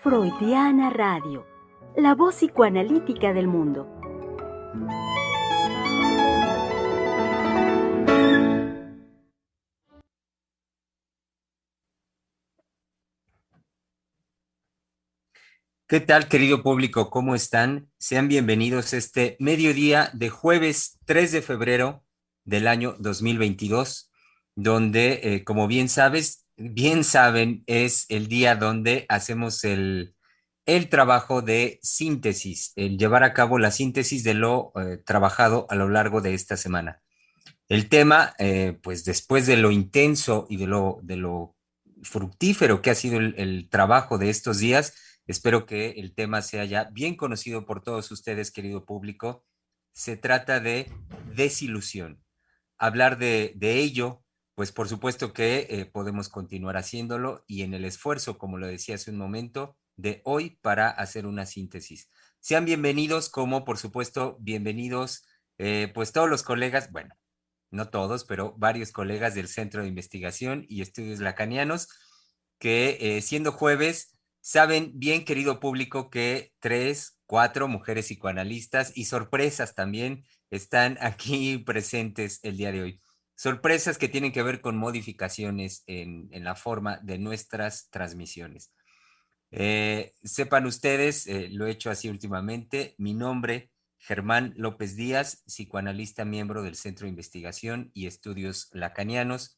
Freudiana Radio, la voz psicoanalítica del mundo. ¿Qué tal, querido público? ¿Cómo están? Sean bienvenidos a este mediodía de jueves 3 de febrero del año 2022, donde, como bien saben, es el día donde hacemos el trabajo de síntesis, el llevar a cabo la síntesis de lo trabajado a lo largo de esta semana. El tema, pues después de lo intenso y de lo fructífero que ha sido el trabajo de estos días, espero que el tema sea ya bien conocido por todos ustedes, querido público. Se trata de desilusión. Hablar de ello, pues por supuesto que podemos continuar haciéndolo y en el esfuerzo, como lo decía hace un momento, de hoy para hacer una síntesis. Sean bienvenidos, como por supuesto, bienvenidos, pues todos los colegas, bueno, no todos, pero varios colegas del Centro de Investigación y Estudios Lacanianos, que siendo jueves, saben bien, querido público, que 4 mujeres psicoanalistas y sorpresas también están aquí presentes el día de hoy. Sorpresas que tienen que ver con modificaciones en la forma de nuestras transmisiones. Sepan ustedes, lo he hecho así últimamente, mi nombre, Germán López Díaz, psicoanalista miembro del Centro de Investigación y Estudios Lacanianos,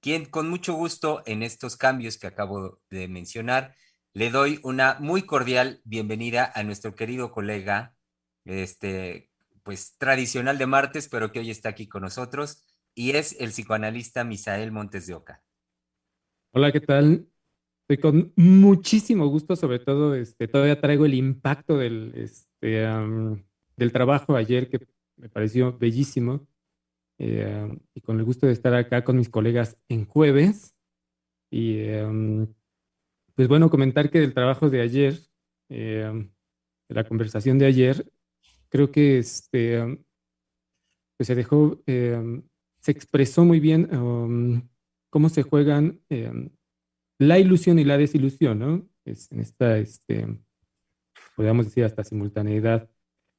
quien con mucho gusto en estos cambios que acabo de mencionar, le doy una muy cordial bienvenida a nuestro querido colega, este, pues tradicional de martes, pero que hoy está aquí con nosotros, y es el psicoanalista Misael Montes de Oca. Hola, ¿qué tal? Estoy con muchísimo gusto, sobre todo, todavía traigo el impacto del trabajo ayer que me pareció bellísimo, y con el gusto de estar acá con mis colegas en jueves. Y pues bueno, comentar que del trabajo de ayer, de la conversación de ayer, creo que pues se dejó, se expresó muy bien cómo se juegan la ilusión y la desilusión, ¿no? En esta, podríamos decir, hasta simultaneidad,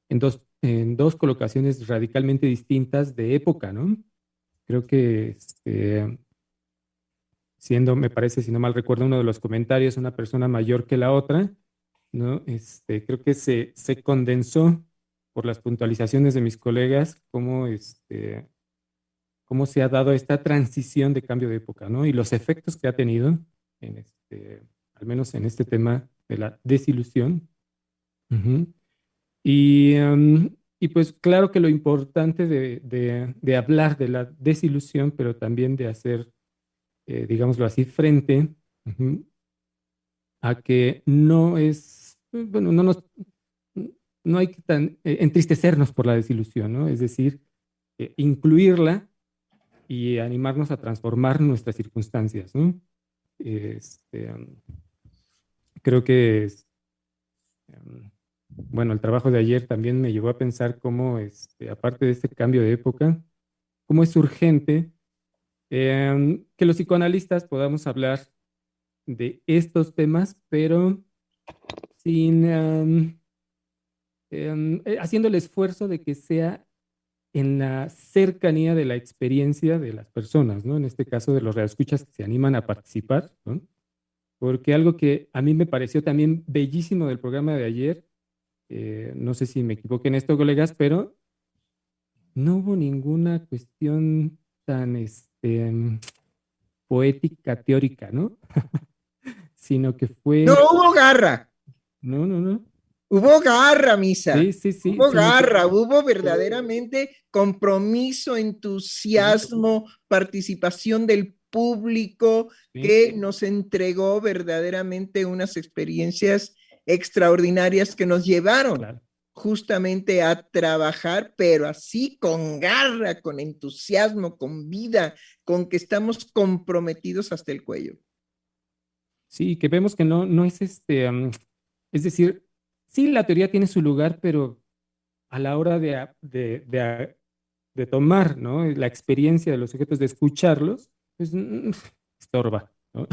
en dos colocaciones radicalmente distintas de época, ¿no? Creo que, siendo, me parece, si no mal recuerdo, uno de los comentarios, una persona mayor que la otra, ¿no? Creo que se condensó por las puntualizaciones de mis colegas, cómo se ha dado esta transición de cambio de época, ¿no? Y los efectos que ha tenido en al menos en este tema de la desilusión. Ujú. Y pues claro que lo importante de hablar de la desilusión, pero también de hacer, digámoslo así, frente, ujú, a que no es, bueno, no hay que entristecernos por la desilusión, ¿no? Es decir, incluirla y animarnos a transformar nuestras circunstancias, ¿no? Este, um, Creo que bueno, el trabajo de ayer también me llevó a pensar cómo, aparte de este cambio de época, cómo es urgente que los psicoanalistas podamos hablar de estos temas, pero sin haciendo el esfuerzo de que sea en la cercanía de la experiencia de las personas, ¿no? En este caso de los radioescuchas que se animan a participar, ¿no? Porque algo que a mí me pareció también bellísimo del programa de ayer, no sé si me equivoqué en esto, colegas, pero no hubo ninguna cuestión tan poética, teórica, ¿no? Sino que No fue, hubo garra, no, no, no, hubo garra, Misa. sí, sí, sí, Hubo sino que, garra, hubo verdaderamente compromiso, entusiasmo, participación del público sí, que nos entregó verdaderamente unas experiencias extraordinarias que nos llevaron claro. justamente a trabajar, pero así con garra, con entusiasmo, con vida, con que estamos comprometidos hasta el cuello. Sí, que vemos que no es es decir, sí, la teoría tiene su lugar, pero a la hora de tomar, ¿no? La experiencia de los sujetos, de escucharlos, pues estorba, ¿no?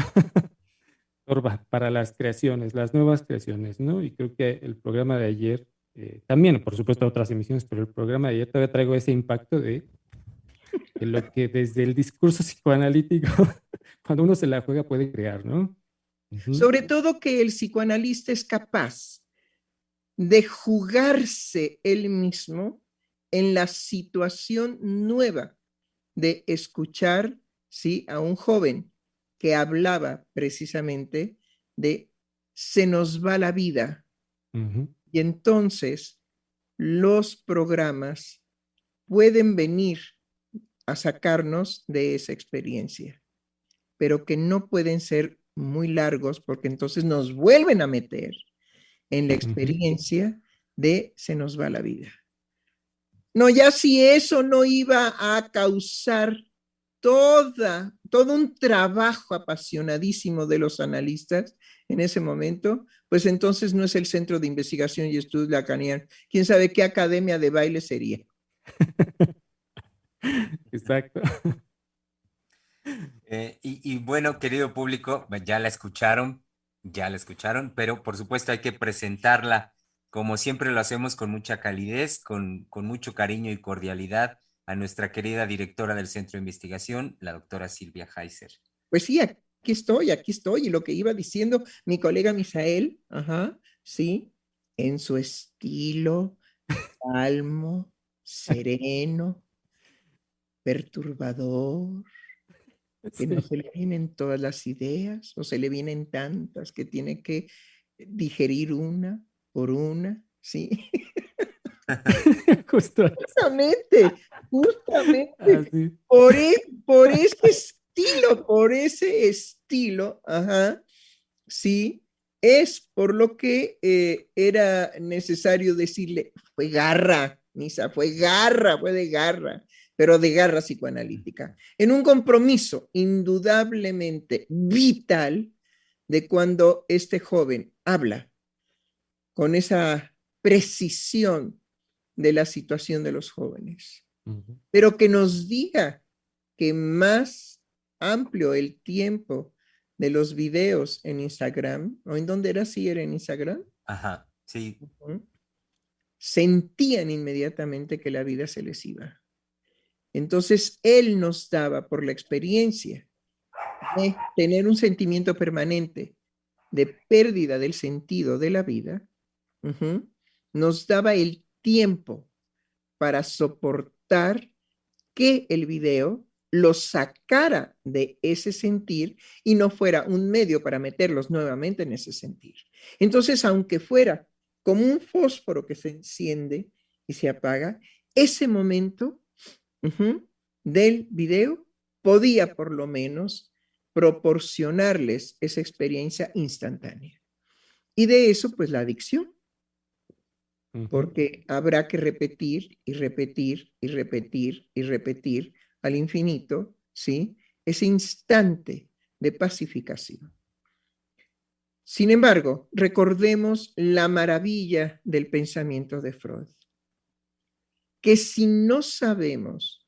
Estorba para las creaciones, las nuevas creaciones, ¿no? Y creo que el programa de ayer, también, por supuesto, otras emisiones, pero el programa de ayer todavía traigo ese impacto de lo que desde el discurso psicoanalítico, cuando uno se la juega, puede crear, ¿no? Sobre todo que el psicoanalista es capaz de jugarse él mismo en la situación nueva de escuchar, ¿sí?, a un joven que hablaba precisamente de se nos va la vida. Y entonces los programas pueden venir a sacarnos de esa experiencia, pero que no pueden ser muy largos porque entonces nos vuelven a meter en la experiencia de se nos va la vida. No, ya si eso no iba a causar todo un trabajo apasionadísimo de los analistas en ese momento, pues entonces no es el Centro de Investigación y Estudios Lacanianos. ¿Quién sabe qué academia de baile sería? Exacto. Y bueno, querido público, ya la escucharon, pero por supuesto hay que presentarla como siempre lo hacemos con mucha calidez, con mucho cariño y cordialidad a nuestra querida directora del Centro de Investigación, la doctora Silvia Heiser. Pues sí, aquí estoy, y lo que iba diciendo mi colega Misael, sí, en su estilo calmo, sereno, perturbador, que no se le vienen todas las ideas o se le vienen tantas que tiene que digerir una por una, ¿sí? Justamente, Así. por ese estilo, sí, es por lo que era necesario decirle, fue garra, Misa, fue de garra, pero de garra psicoanalítica, en un compromiso indudablemente vital de cuando este joven habla con esa precisión de la situación de los jóvenes, pero que nos diga que más amplio el tiempo de los videos en Instagram, ¿o en dónde era? ¿Sí era en Instagram? Ajá, sí. Sentían inmediatamente que la vida se les iba. Entonces, él nos daba, por la experiencia de tener un sentimiento permanente de pérdida del sentido de la vida, nos daba el tiempo para soportar que el video los sacara de ese sentir y no fuera un medio para meterlos nuevamente en ese sentir. Entonces, aunque fuera como un fósforo que se enciende y se apaga, ese momento del video podía por lo menos proporcionarles esa experiencia instantánea. Y de eso, pues la adicción, porque habrá que repetir y repetir y repetir y repetir al infinito, ¿sí?, ese instante de pacificación. Sin embargo, recordemos la maravilla del pensamiento de Freud, que si no sabemos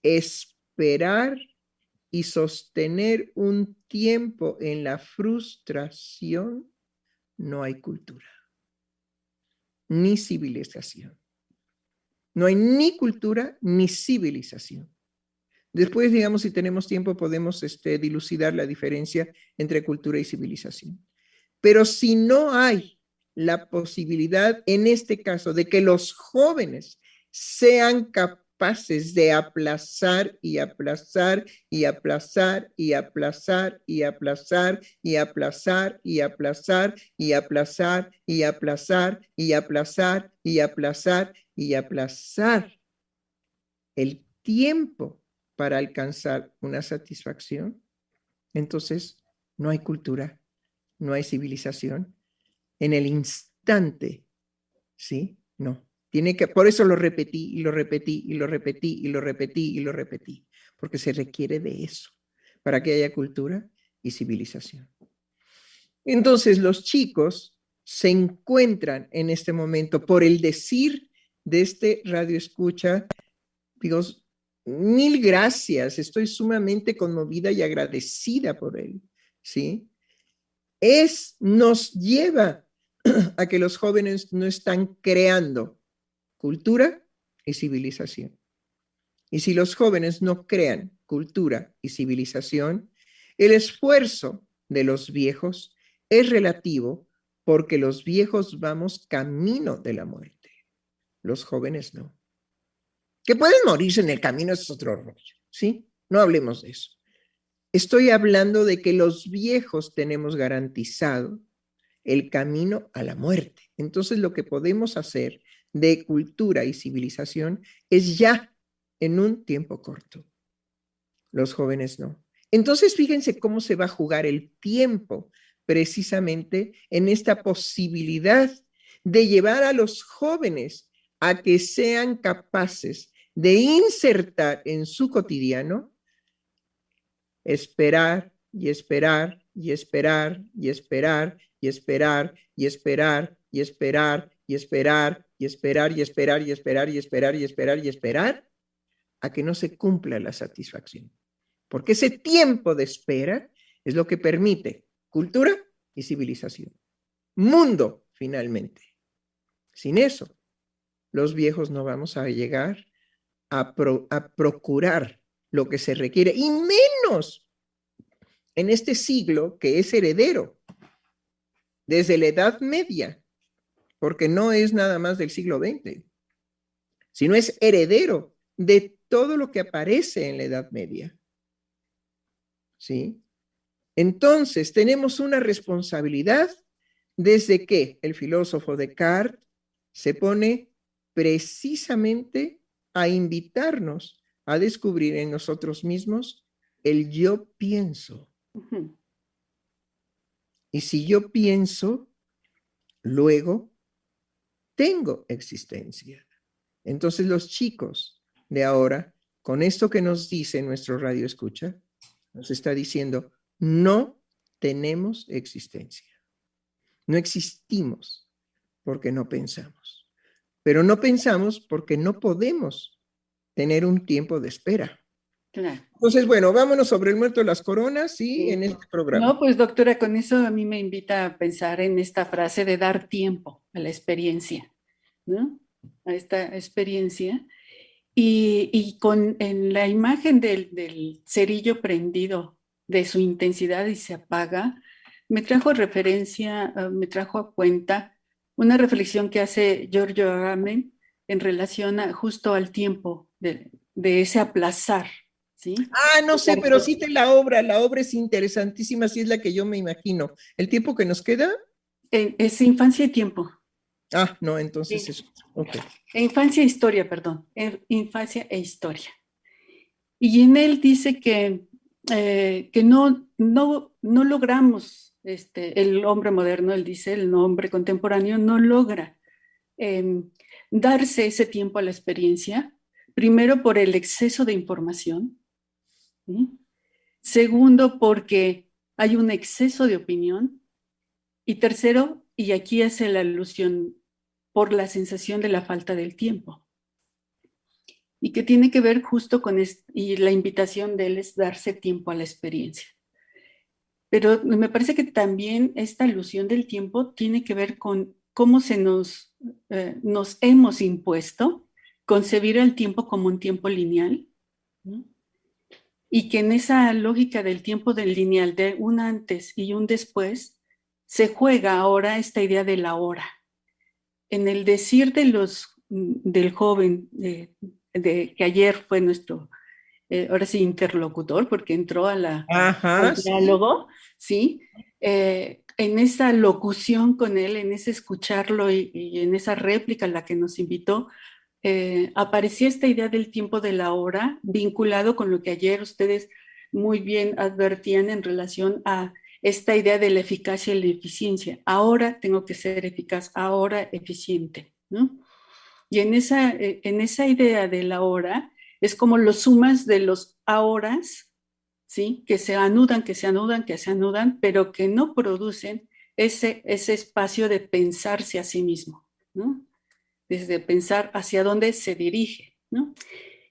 esperar y sostener un tiempo en la frustración, no hay cultura, ni civilización. No hay ni cultura ni civilización. Después, digamos, si tenemos tiempo, podemos dilucidar la diferencia entre cultura y civilización. Pero si no hay la posibilidad, en este caso, de que los jóvenes sean capaces de aplazar y aplazar y aplazar y aplazar y aplazar y aplazar y aplazar y aplazar y aplazar y aplazar y aplazar y aplazar el tiempo para alcanzar una satisfacción, entonces no hay cultura, no hay civilización. En el instante, ¿sí? No. Tiene que, por eso lo repetí y lo repetí y lo repetí y lo repetí y lo repetí, porque se requiere de eso para que haya cultura y civilización. Entonces los chicos se encuentran en este momento, por el decir de este radioescucha, Digo, mil gracias, estoy sumamente conmovida y agradecida por él, ¿sí? Nos lleva a que los jóvenes no están creando cultura y civilización. Y si los jóvenes no crean cultura y civilización, el esfuerzo de los viejos es relativo porque los viejos vamos camino de la muerte. Los jóvenes no. Que pueden morirse en el camino es otro rollo, ¿sí? No hablemos de eso. Estoy hablando de que los viejos tenemos garantizado el camino a la muerte. Entonces, lo que podemos hacer de cultura y civilización es ya en un tiempo corto. Los jóvenes no. Entonces, fíjense cómo se va a jugar el tiempo precisamente en esta posibilidad de llevar a los jóvenes a que sean capaces de insertar en su cotidiano, esperar y esperar y esperar y esperar y esperar y esperar y esperar y esperar y esperar y esperar y esperar y esperar y esperar y esperar a que no se cumpla la satisfacción. Porque ese tiempo de espera es lo que permite cultura y civilización. Mundo, finalmente. Sin eso, los viejos no vamos a llegar a procurar lo que se requiere, y menos en este siglo que es heredero, desde la Edad Media, porque no es nada más del siglo XX, sino es heredero de todo lo que aparece en la Edad Media. ¿Sí? Entonces, tenemos una responsabilidad desde que el filósofo Descartes se pone precisamente a invitarnos a descubrir en nosotros mismos el yo pienso. Y si yo pienso, luego tengo existencia. Entonces los chicos de ahora, con esto que nos dice nuestro radio escucha, nos está diciendo, no tenemos existencia. No existimos porque no pensamos. Pero no pensamos porque no podemos tener un tiempo de espera. Claro. Entonces, bueno, vámonos sobre el muerto de las coronas, ¿sí? En este programa. No, pues doctora, con eso a mí me invita a pensar en esta frase de dar tiempo a la experiencia, ¿no? A esta experiencia. Y en la imagen del cerillo prendido, de su intensidad y se apaga, me trajo referencia, me trajo a cuenta una reflexión que hace Giorgio Agamben en relación justo al tiempo de ese aplazar, ¿sí? Ah, no sé, pero cite la obra es interesantísima, sí es la que yo me imagino. ¿El tiempo que nos queda? Es infancia y tiempo. Ah, no, entonces Sí. eso. Okay. Infancia e historia, perdón. Infancia e historia. Y en él dice que no logramos, el hombre moderno, él dice, el hombre contemporáneo no logra darse ese tiempo a la experiencia, primero por el exceso de información, ¿sí? Segundo porque hay un exceso de opinión, y tercero, y aquí hace la alusión, por la sensación de la falta del tiempo. Y que tiene que ver justo con y la invitación de él es darse tiempo a la experiencia. Pero me parece que también esta alusión del tiempo tiene que ver con cómo nos hemos impuesto concebir el tiempo como un tiempo lineal, ¿no? Y que en esa lógica del tiempo del lineal, de un antes y un después, se juega ahora esta idea de la hora. En el decir del joven, que ayer fue nuestro, ahora sí, interlocutor, porque entró al diálogo, ¿sí? En esa locución con él, en ese escucharlo y en esa réplica a la que nos invitó, aparecía esta idea del tiempo de la hora, vinculado con lo que ayer ustedes muy bien advertían en relación a esta idea de la eficacia y la eficiencia. Ahora tengo que ser eficaz, ahora eficiente, ¿no? Y en esa idea de la hora es como los sumas de los ahoras, ¿sí? Que se anudan, pero que no producen ese espacio de pensarse a sí mismo, ¿no? Desde pensar hacia dónde se dirige, ¿no?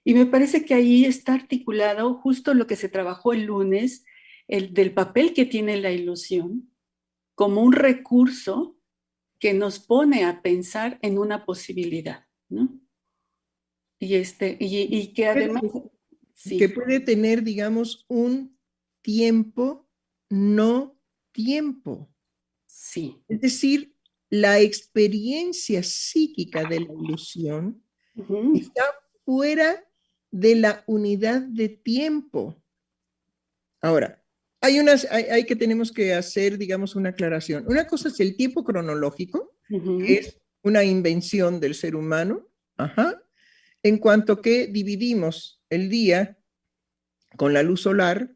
Y me parece que ahí está articulado justo lo que se trabajó el lunes, el del papel que tiene la ilusión como un recurso que nos pone a pensar en una posibilidad, ¿no? Y que además, que puede tener, digamos, un tiempo, no tiempo. Sí. Es decir, la experiencia psíquica de la ilusión está fuera de la unidad de tiempo. Ahora, hay que tenemos que hacer, digamos, una aclaración. Una cosa es el tiempo cronológico, que es una invención del ser humano, en cuanto que dividimos el día con la luz solar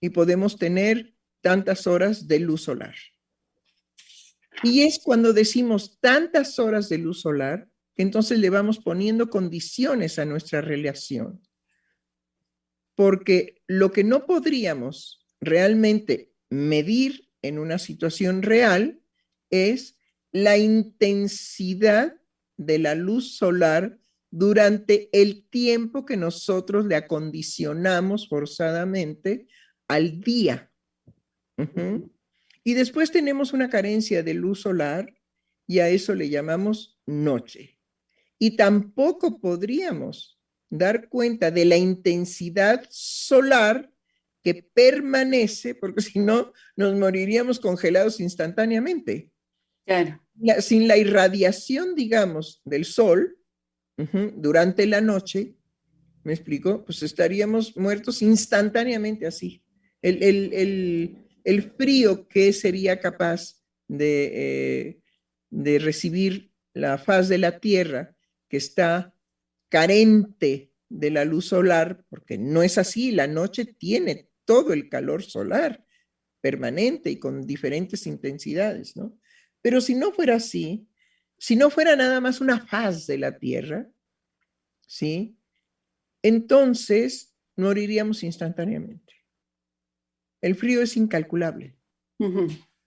y podemos tener tantas horas de luz solar. Y es cuando decimos tantas horas de luz solar, que entonces le vamos poniendo condiciones a nuestra relación. Porque lo que no podríamos realmente medir en una situación real es la intensidad de la luz solar durante el tiempo que nosotros le acondicionamos forzadamente al día. Y después tenemos una carencia de luz solar y a eso le llamamos noche. Y tampoco podríamos dar cuenta de la intensidad solar que permanece, porque si no, nos moriríamos congelados instantáneamente. Claro. Sin la irradiación, digamos, del sol durante la noche, ¿me explico? Pues estaríamos muertos instantáneamente así. El frío que sería capaz de recibir la faz de la Tierra, que está carente de la luz solar, porque no es así, la noche tiene todo el calor solar permanente y con diferentes intensidades, ¿no? Pero si no fuera así, si no fuera nada más una faz de la Tierra, ¿sí? Entonces moriríamos instantáneamente. El frío es incalculable.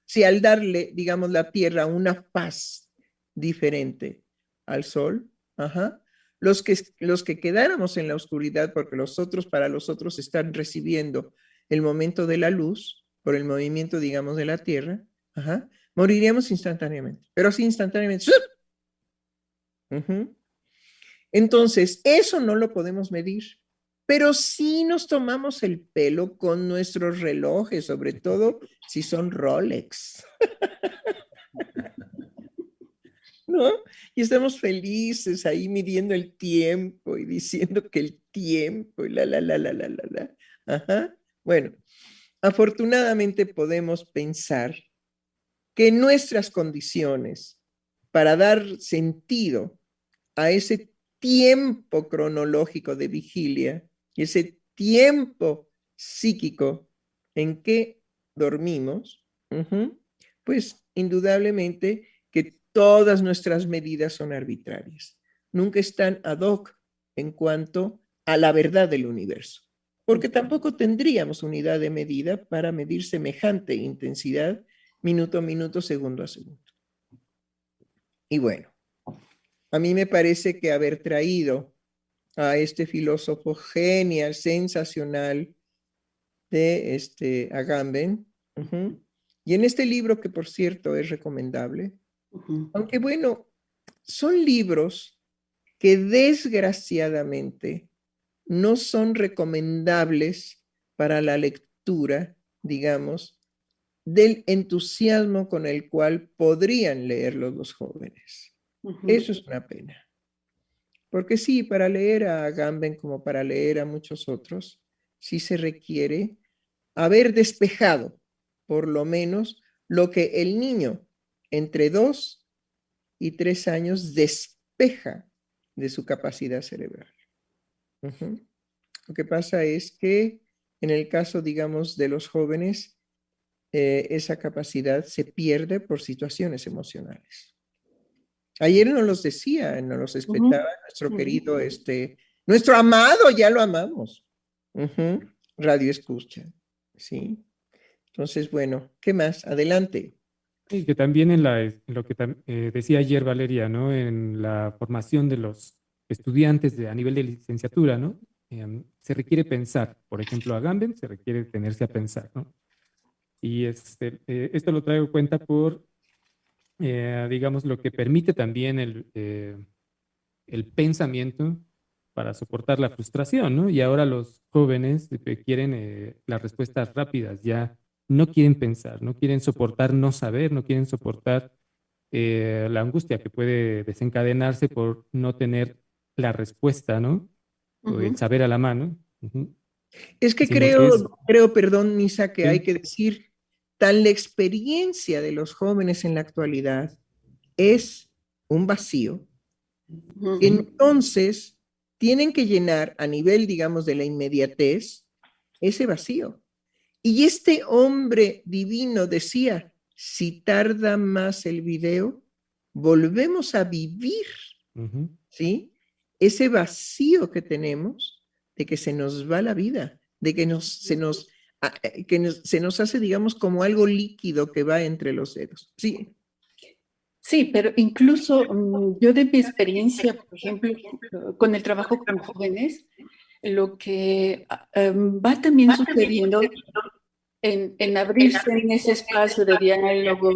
Si al darle, digamos, la Tierra una faz diferente al Sol, los que quedáramos en la oscuridad, porque para los otros están recibiendo el momento de la luz, por el movimiento, digamos, de la Tierra, moriríamos instantáneamente, pero así instantáneamente. Entonces, eso no lo podemos medir, pero sí nos tomamos el pelo con nuestros relojes, sobre todo si son Rolex. ¿No? Y estamos felices ahí midiendo el tiempo y diciendo que el tiempo y la. Bueno, afortunadamente podemos pensar que nuestras condiciones para dar sentido a ese tiempo cronológico de vigilia y ese tiempo psíquico en que dormimos, pues indudablemente que todas nuestras medidas son arbitrarias. Nunca están ad hoc en cuanto a la verdad del universo, porque tampoco tendríamos unidad de medida para medir semejante intensidad minuto a minuto, segundo a segundo. Y bueno, a mí me parece que haber traído a este filósofo genial, sensacional, de Agamben, y en este libro que por cierto es recomendable, aunque bueno, son libros que desgraciadamente no son recomendables para la lectura, digamos, del entusiasmo con el cual podrían leerlos los jóvenes. Eso es una pena. Porque sí, para leer a Agamben como para leer a muchos otros, sí se requiere haber despejado, por lo menos, lo que el niño entre 2 y 3 años despeja de su capacidad cerebral. Lo que pasa es que en el caso, digamos, de los jóvenes, esa capacidad se pierde por situaciones emocionales. Ayer nos los decía, nos los espetaba nuestro querido, nuestro amado, ya lo amamos. Radio escucha, ¿sí? Entonces, bueno, ¿qué más? Adelante. Y que también en lo que decía ayer Valeria, ¿no? En la formación de los estudiantes a nivel de licenciatura, ¿no? Se requiere pensar. Por ejemplo, a Agamben se requiere detenerse a pensar, ¿no? Y esto lo traigo en cuenta por, digamos, lo que permite también el pensamiento para soportar la frustración, ¿no? Y ahora los jóvenes quieren las respuestas rápidas, ya no quieren pensar, no quieren soportar no saber, no quieren soportar la angustia que puede desencadenarse por no tener la respuesta, ¿no? O el saber a la mano. Es que Sino que es, creo, perdón, Misa, que hay sí, que decir, tal la experiencia de los jóvenes en la actualidad es un vacío. Entonces, tienen que llenar a nivel, digamos, de la inmediatez ese vacío. Y este hombre divino decía, si tarda más el video, volvemos a vivir, ¿sí? Ese vacío que tenemos de que se nos va la vida, de que se nos hace, digamos, como algo líquido que va entre los dedos. Sí. Sí, pero incluso yo de mi experiencia, por ejemplo, con el trabajo con jóvenes, lo que va también sucediendo en abrirse en ese espacio de diálogo,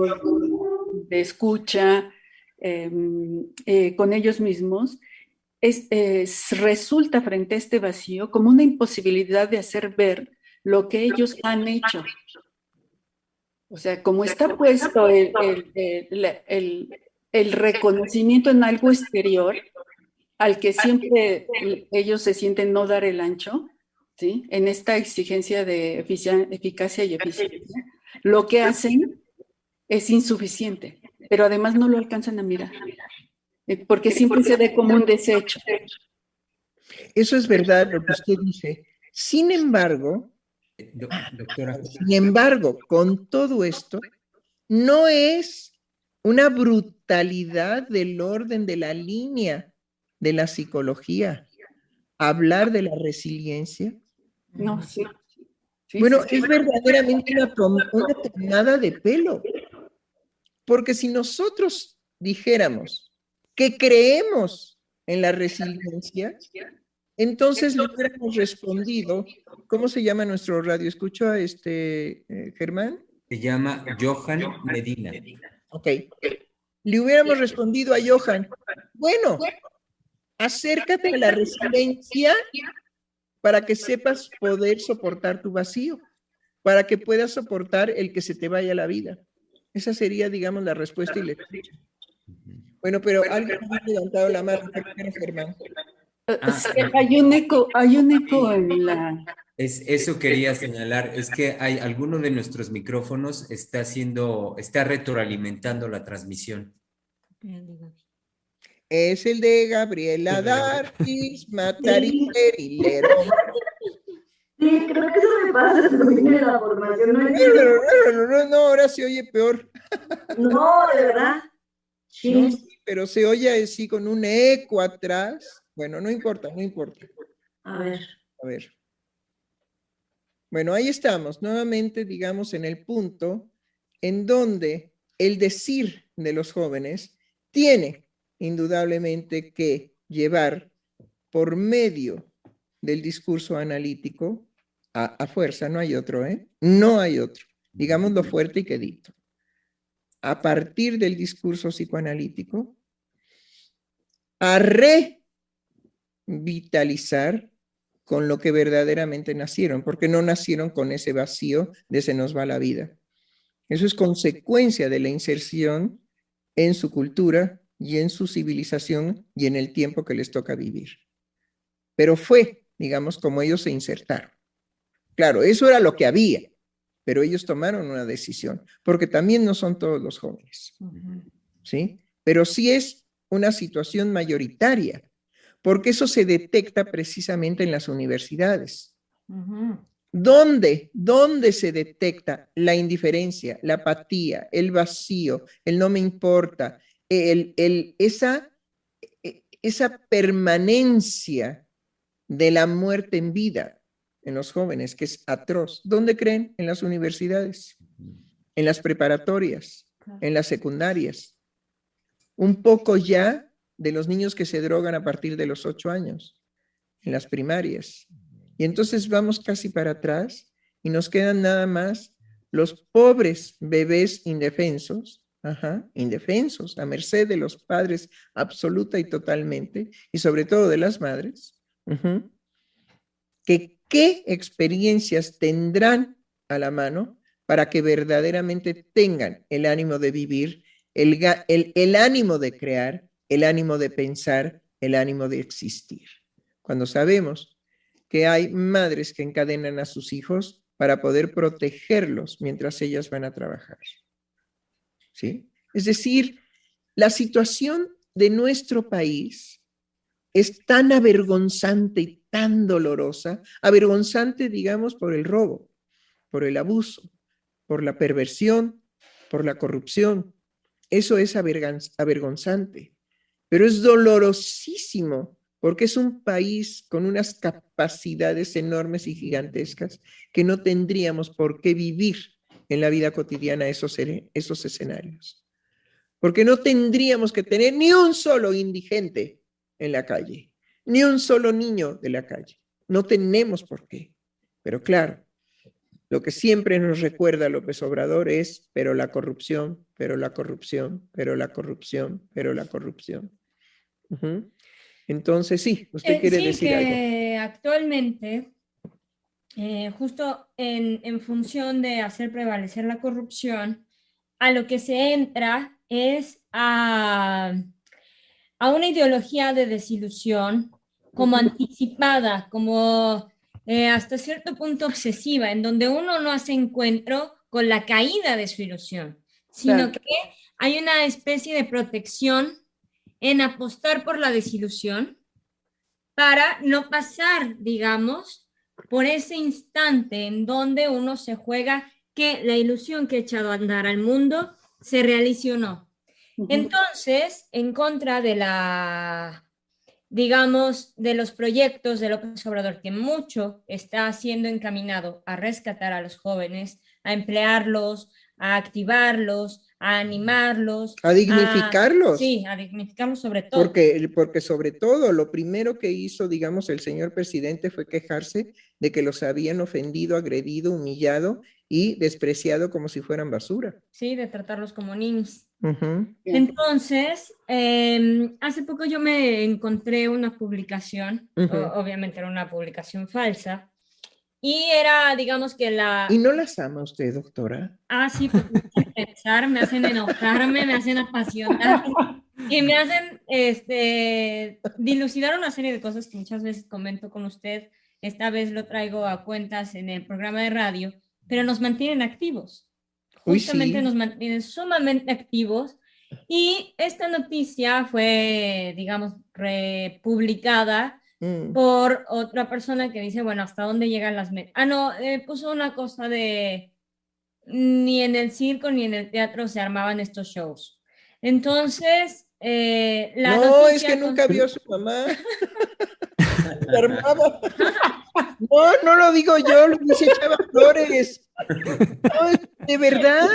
de escucha con ellos mismos, resulta frente a este vacío como una imposibilidad de hacer ver lo que ellos han hecho. O sea, como está puesto el reconocimiento en algo exterior, al que siempre ellos se sienten no dar el ancho, ¿sí? En esta exigencia de eficacia y eficiencia, lo que hacen es insuficiente, pero además no lo alcanzan a mirar, porque siempre se ve como un desecho. Eso es verdad lo que usted dice. Sin embargo, Doctora. con todo esto, no es una brutalidad del orden de la línea de la psicología. Hablar de la resiliencia. No, sí. Bueno, es verdaderamente una tomada de pelo. Porque si nosotros dijéramos que creemos en la resiliencia, entonces le hubiéramos respondido, ¿cómo se llama nuestro radio? ¿Escucho a Germán? Se llama Johan Medina. Ok. Le hubiéramos respondido a Johan, bueno, acércate a la resiliencia para que sepas poder soportar tu vacío, para que puedas soportar el que se te vaya la vida. Esa sería, digamos, la respuesta y la escucha. Bueno, pero alguien ha levantado la mano, Germán. Sí, hay un eco en la... Eso quería señalar, es que hay alguno de nuestros micrófonos está retroalimentando la transmisión. Es el de Gabriela Darkis, Matarilerilero. Sí, creo que eso me pasa también en la formación. No, ahora se oye peor. No, de verdad. Sí. No, sí, pero se oye así con un eco atrás. Bueno, no importa. A ver. Bueno, ahí estamos, nuevamente, digamos, en el punto en donde el decir de los jóvenes tiene indudablemente que llevar por medio del discurso analítico a fuerza, no hay otro, ¿eh? No hay otro. Digámoslo fuerte y quedito. A partir del discurso psicoanalítico, a revitalizar con lo que verdaderamente nacieron, porque no nacieron con ese vacío de se nos va la vida. Eso es consecuencia de la inserción en su cultura y en su civilización y en el tiempo que les toca vivir. Pero fue, digamos, como ellos se insertaron. Claro, eso era lo que había, pero ellos tomaron una decisión, porque también no son todos los jóvenes, ¿sí? Pero sí es una situación mayoritaria, porque eso se detecta precisamente en las universidades. ¿Dónde se detecta la indiferencia, la apatía, el vacío, el no me importa, esa permanencia de la muerte en vida en los jóvenes, que es atroz? ¿Dónde creen? En las universidades, en las preparatorias, en las secundarias. Un poco ya de los niños que se drogan a partir de los 8 años, en las primarias. Y entonces vamos casi para atrás y nos quedan nada más los pobres bebés indefensos, indefensos, a merced de los padres absoluta y totalmente, y sobre todo de las madres, que qué experiencias tendrán a la mano para que verdaderamente tengan el ánimo de vivir, el ánimo de crear, el ánimo de pensar, el ánimo de existir. Cuando sabemos que hay madres que encadenan a sus hijos para poder protegerlos mientras ellas van a trabajar. ¿Sí? Es decir, la situación de nuestro país es tan avergonzante y tan dolorosa, avergonzante, digamos, por el robo, por el abuso, por la perversión, por la corrupción. Eso es avergonzante, pero es dolorosísimo porque es un país con unas capacidades enormes y gigantescas que no tendríamos por qué vivir en la vida cotidiana esos escenarios. Porque no tendríamos que tener ni un solo indigente en la calle, ni un solo niño de la calle. No tenemos por qué. Pero claro, lo que siempre nos recuerda López Obrador es, pero la corrupción, pero la corrupción, pero la corrupción, pero la corrupción. Entonces, sí, usted quiere decir algo. Sí, que actualmente, justo en función de hacer prevalecer la corrupción, a lo que se entra es a una ideología de desilusión como anticipada, como hasta cierto punto obsesiva, en donde uno no hace encuentro con la caída de su ilusión, sino que hay una especie de protección en apostar por la desilusión para no pasar, digamos, por ese instante en donde uno se juega que la ilusión que ha echado a andar al mundo se realice o no. Entonces, en contra de digamos, de los proyectos de López Obrador, que mucho está siendo encaminado a rescatar a los jóvenes, a emplearlos, a activarlos, a animarlos. A dignificarlos. Sí, a dignificarlos sobre todo. Porque sobre todo lo primero que hizo, digamos, el señor presidente fue quejarse de que los habían ofendido, agredido, humillado y despreciado como si fueran basura. Sí, de tratarlos como niños. Entonces, hace poco yo me encontré una publicación, obviamente era una publicación falsa, y era, digamos que ¿Y no las ama usted, doctora? Ah, sí, porque me hacen pensar, me hacen enojarme, me hacen apasionar, y me hacen dilucidar una serie de cosas que muchas veces comento con usted. Esta vez lo traigo a cuentas en el programa de radio, pero nos mantienen activos. Justamente nos mantienen sumamente activos, y esta noticia fue, digamos, republicada por otra persona que dice, bueno, ¿hasta dónde llegan las metas? Puso una cosa de ni en el circo ni en el teatro se armaban estos shows. Entonces, no, es que nunca vio a su mamá. Se armaba. No lo digo yo, lo dice Chava Flores. No, de verdad,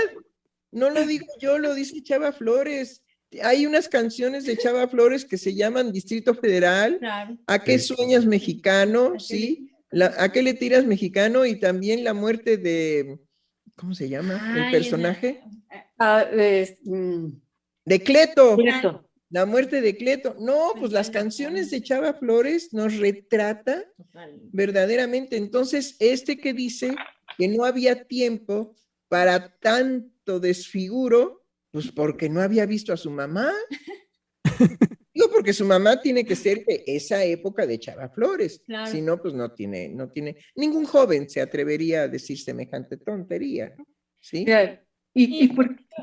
no lo digo yo, lo dice Chava Flores. Hay unas canciones de Chava Flores que se llaman Distrito Federal, claro. ¿A qué sueñas mexicano? ¿Sí? ¿A qué le tiras mexicano? Y también la muerte de, ¿cómo se llama el personaje? De Cleto. La muerte de Cleto. No, pues las canciones de Chava Flores nos retrata verdaderamente. Entonces, que dice que no había tiempo para tanto desfiguro, pues porque no había visto a su mamá. Digo, porque su mamá tiene que ser de esa época de Chava Flores. Claro. Si no, pues no tiene. Ningún joven se atrevería a decir semejante tontería. ¿Sí? Claro.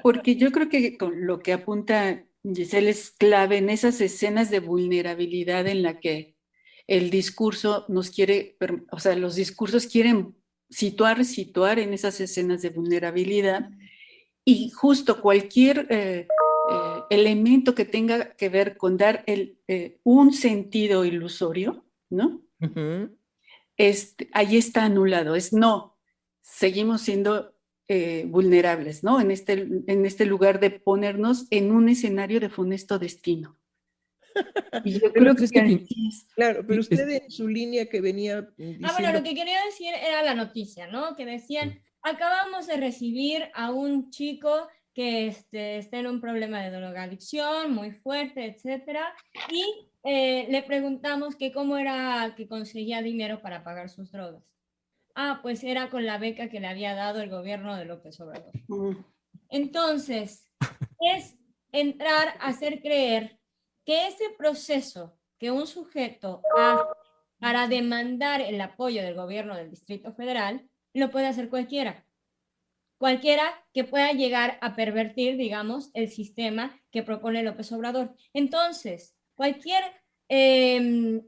Porque yo creo que con lo que apunta Giselle es clave en esas escenas de vulnerabilidad en la que el discurso nos quiere, o sea, los discursos quieren situar en esas escenas de vulnerabilidad, y justo cualquier elemento que tenga que ver con dar un sentido ilusorio, ¿no? Ahí está anulado, seguimos siendo vulnerables, ¿no? En este lugar de ponernos en un escenario de funesto destino. Y yo Pero creo pues es que que así es. Claro, pero es- usted en su línea que venía Bueno, diciendo, lo que quería decir era la noticia, ¿no? Que decían, acabamos de recibir a un chico que está en un problema de drogadicción muy fuerte, etcétera, y le preguntamos que cómo era que conseguía dinero para pagar sus drogas. Ah, pues era con la beca que le había dado el gobierno de López Obrador. Entonces, es entrar a hacer creer que ese proceso que un sujeto hace para demandar el apoyo del gobierno del Distrito Federal, lo puede hacer cualquiera. Cualquiera que pueda llegar a pervertir, digamos, el sistema que propone López Obrador. Entonces, cualquier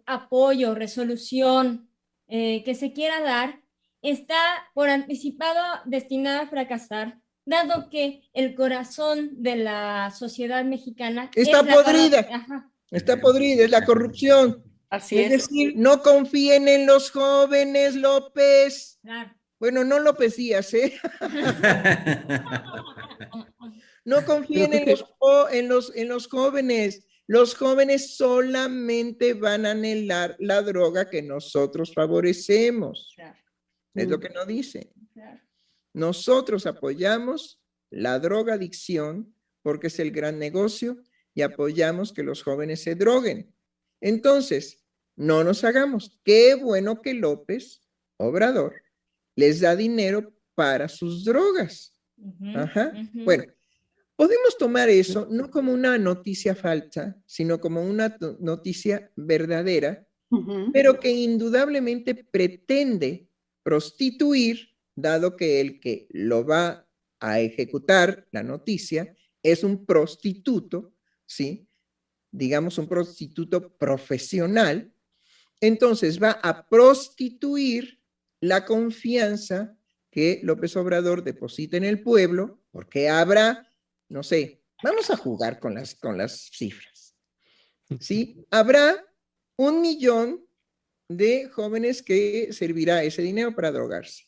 apoyo, resolución que se quiera dar, está por anticipado destinada a fracasar, dado que el corazón de la sociedad mexicana está es la podrida, Ajá, está podrida, es la corrupción. Así Es es. decir, no confíen en los jóvenes, López. claro. Bueno, no López Díaz, ¿eh? No confíen Pero en creo que en los jóvenes. Los jóvenes solamente van a anhelar la droga que nosotros favorecemos. Claro, Es lo que nos dicen. claro. Nosotros apoyamos la drogadicción porque es el gran negocio y apoyamos que los jóvenes se droguen. Entonces, no nos hagamos. Qué bueno que López Obrador les da dinero para sus drogas. Ujú, Ajá. ujú. Bueno, podemos tomar eso no como una noticia falsa, sino como una noticia verdadera, Ujú. pero que indudablemente pretende prostituir, dado que el que lo va a ejecutar la noticia es un prostituto, ¿sí? Digamos un prostituto profesional, entonces va a prostituir la confianza que López Obrador deposita en el pueblo, porque habrá, no sé, vamos a jugar con las cifras, ¿sí? Habrá 1 millón de jóvenes que servirá ese dinero para drogarse.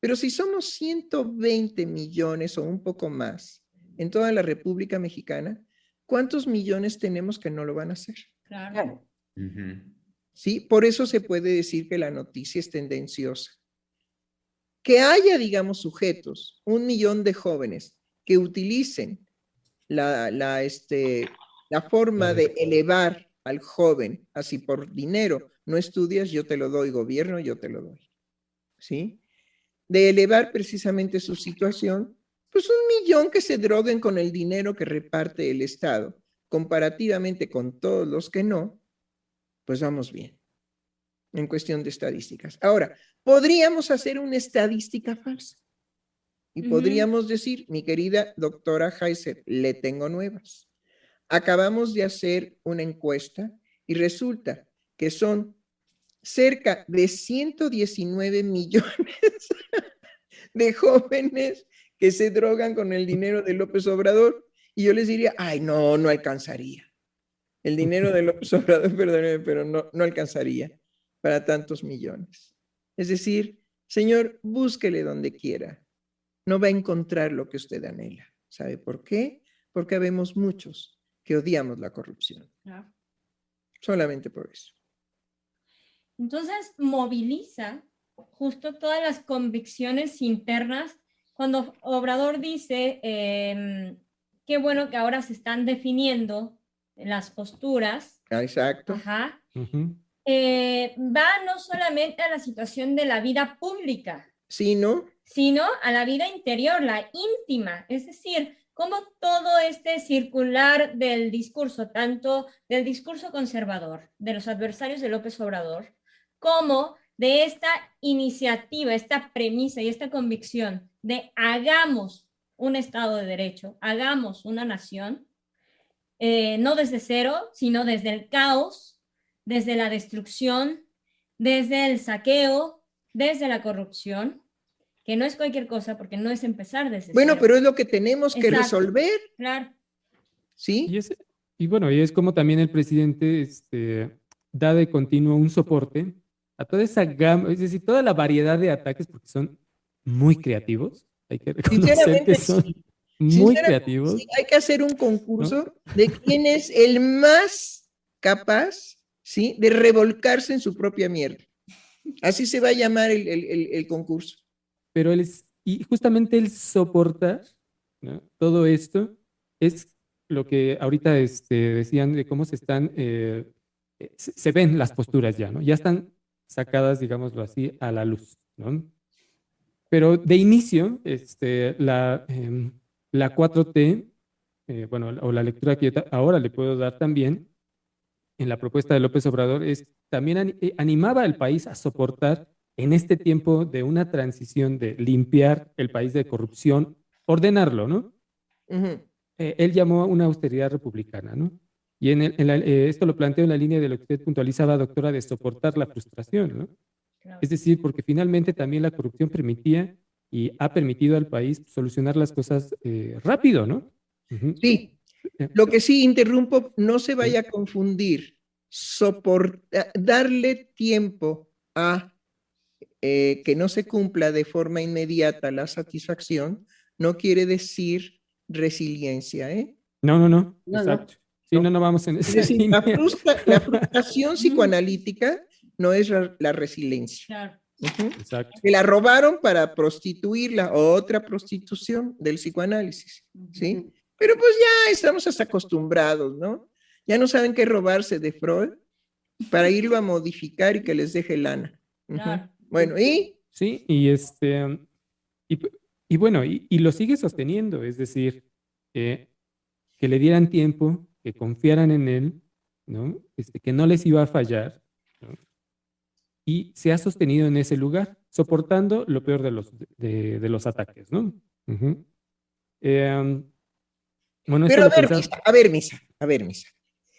Pero si somos 120 millones o un poco más en toda la República Mexicana, ¿cuántos millones tenemos que no lo van a hacer? Claro. ¿Sí? Por eso se puede decir que la noticia es tendenciosa. Que haya, digamos, sujetos, 1 millón de jóvenes que utilicen la forma de elevar al joven así por dinero. No estudias, yo te lo doy, gobierno, yo te lo doy. ¿Sí? De elevar precisamente su situación, pues 1 millón que se droguen con el dinero que reparte el Estado, comparativamente con todos los que no, pues vamos bien en cuestión de estadísticas. Ahora, podríamos hacer una estadística falsa y podríamos decir, mi querida doctora Heiser, le tengo nuevas. Acabamos de hacer una encuesta y resulta que son cerca de 119 millones de jóvenes que se drogan con el dinero de López Obrador. Y yo les diría, ay, no, no alcanzaría. El dinero de López Obrador, perdóneme, pero no alcanzaría para tantos millones. Es decir, señor, búsquele donde quiera. No va a encontrar lo que usted anhela. ¿Sabe por qué? Porque habemos muchos que odiamos la corrupción. Claro. Solamente por eso. Entonces moviliza justo todas las convicciones internas cuando Obrador dice, qué bueno que ahora se están definiendo las posturas. Exacto. Ajá. Ujú. Va no solamente a la situación de la vida pública, Sino a la vida interior, la íntima, es decir, cómo todo este circular del discurso, tanto del discurso conservador, de los adversarios de López Obrador, como de esta iniciativa, esta premisa y esta convicción de hagamos un Estado de Derecho, hagamos una nación, no desde cero, sino desde el caos, desde la destrucción, desde el saqueo, desde la corrupción, que no es cualquier cosa porque no es empezar desde bueno, cero. pero es lo que tenemos que Exacto. resolver, Claro, ¿sí? Y bueno, y es como también el presidente da de continuo un soporte a toda esa gama, es decir, toda la variedad de ataques, porque son muy creativos. Hay que reconocer Sinceramente, que son sí. muy Sinceramente, creativos. sí, hay que hacer un concurso de quién es el más capaz, ¿sí?, de revolcarse en su propia mierda. Así se va a llamar el concurso. Pero y justamente el soportar, ¿no?, todo esto es lo que ahorita decían de cómo se están, se ven las posturas ya, ¿no? Ya están sacadas, digámoslo así, a la luz, ¿no? Pero de inicio, la 4T, bueno, o la lectura que yo ahora le puedo dar también en la propuesta de López Obrador, es también animaba al país a soportar en este tiempo de una transición de limpiar el país de corrupción, ordenarlo, ¿no? Él llamó una austeridad republicana, ¿no? Y esto lo planteo en la línea de lo que usted puntualizaba, doctora, de soportar la frustración, ¿no? Claro. Es decir, porque finalmente también la corrupción permitía y ha permitido al país solucionar las cosas rápido, ¿no? Sí, lo que sí interrumpo, no se vaya a confundir. Darle tiempo a que no se cumpla de forma inmediata la satisfacción no quiere decir resiliencia, ¿eh? No, exacto. Sí, no vamos en esa línea. La frustración psicoanalítica no es la resiliencia. Claro. Exacto. Se la robaron para prostituirla, otra prostitución del psicoanálisis, ¿sí? Pero pues ya estamos hasta acostumbrados, ¿no? Ya no saben qué robarse de Freud para irlo a modificar y que les deje lana. Claro. Bueno, ¿y? Sí, y bueno, y lo sigue sosteniendo, es decir, que le dieran tiempo, que confiaran en él, ¿no? Que no les iba a fallar, ¿no? Y se ha sostenido en ese lugar, soportando lo peor de los ataques, ¿no? Bueno, pero a ver, Misa.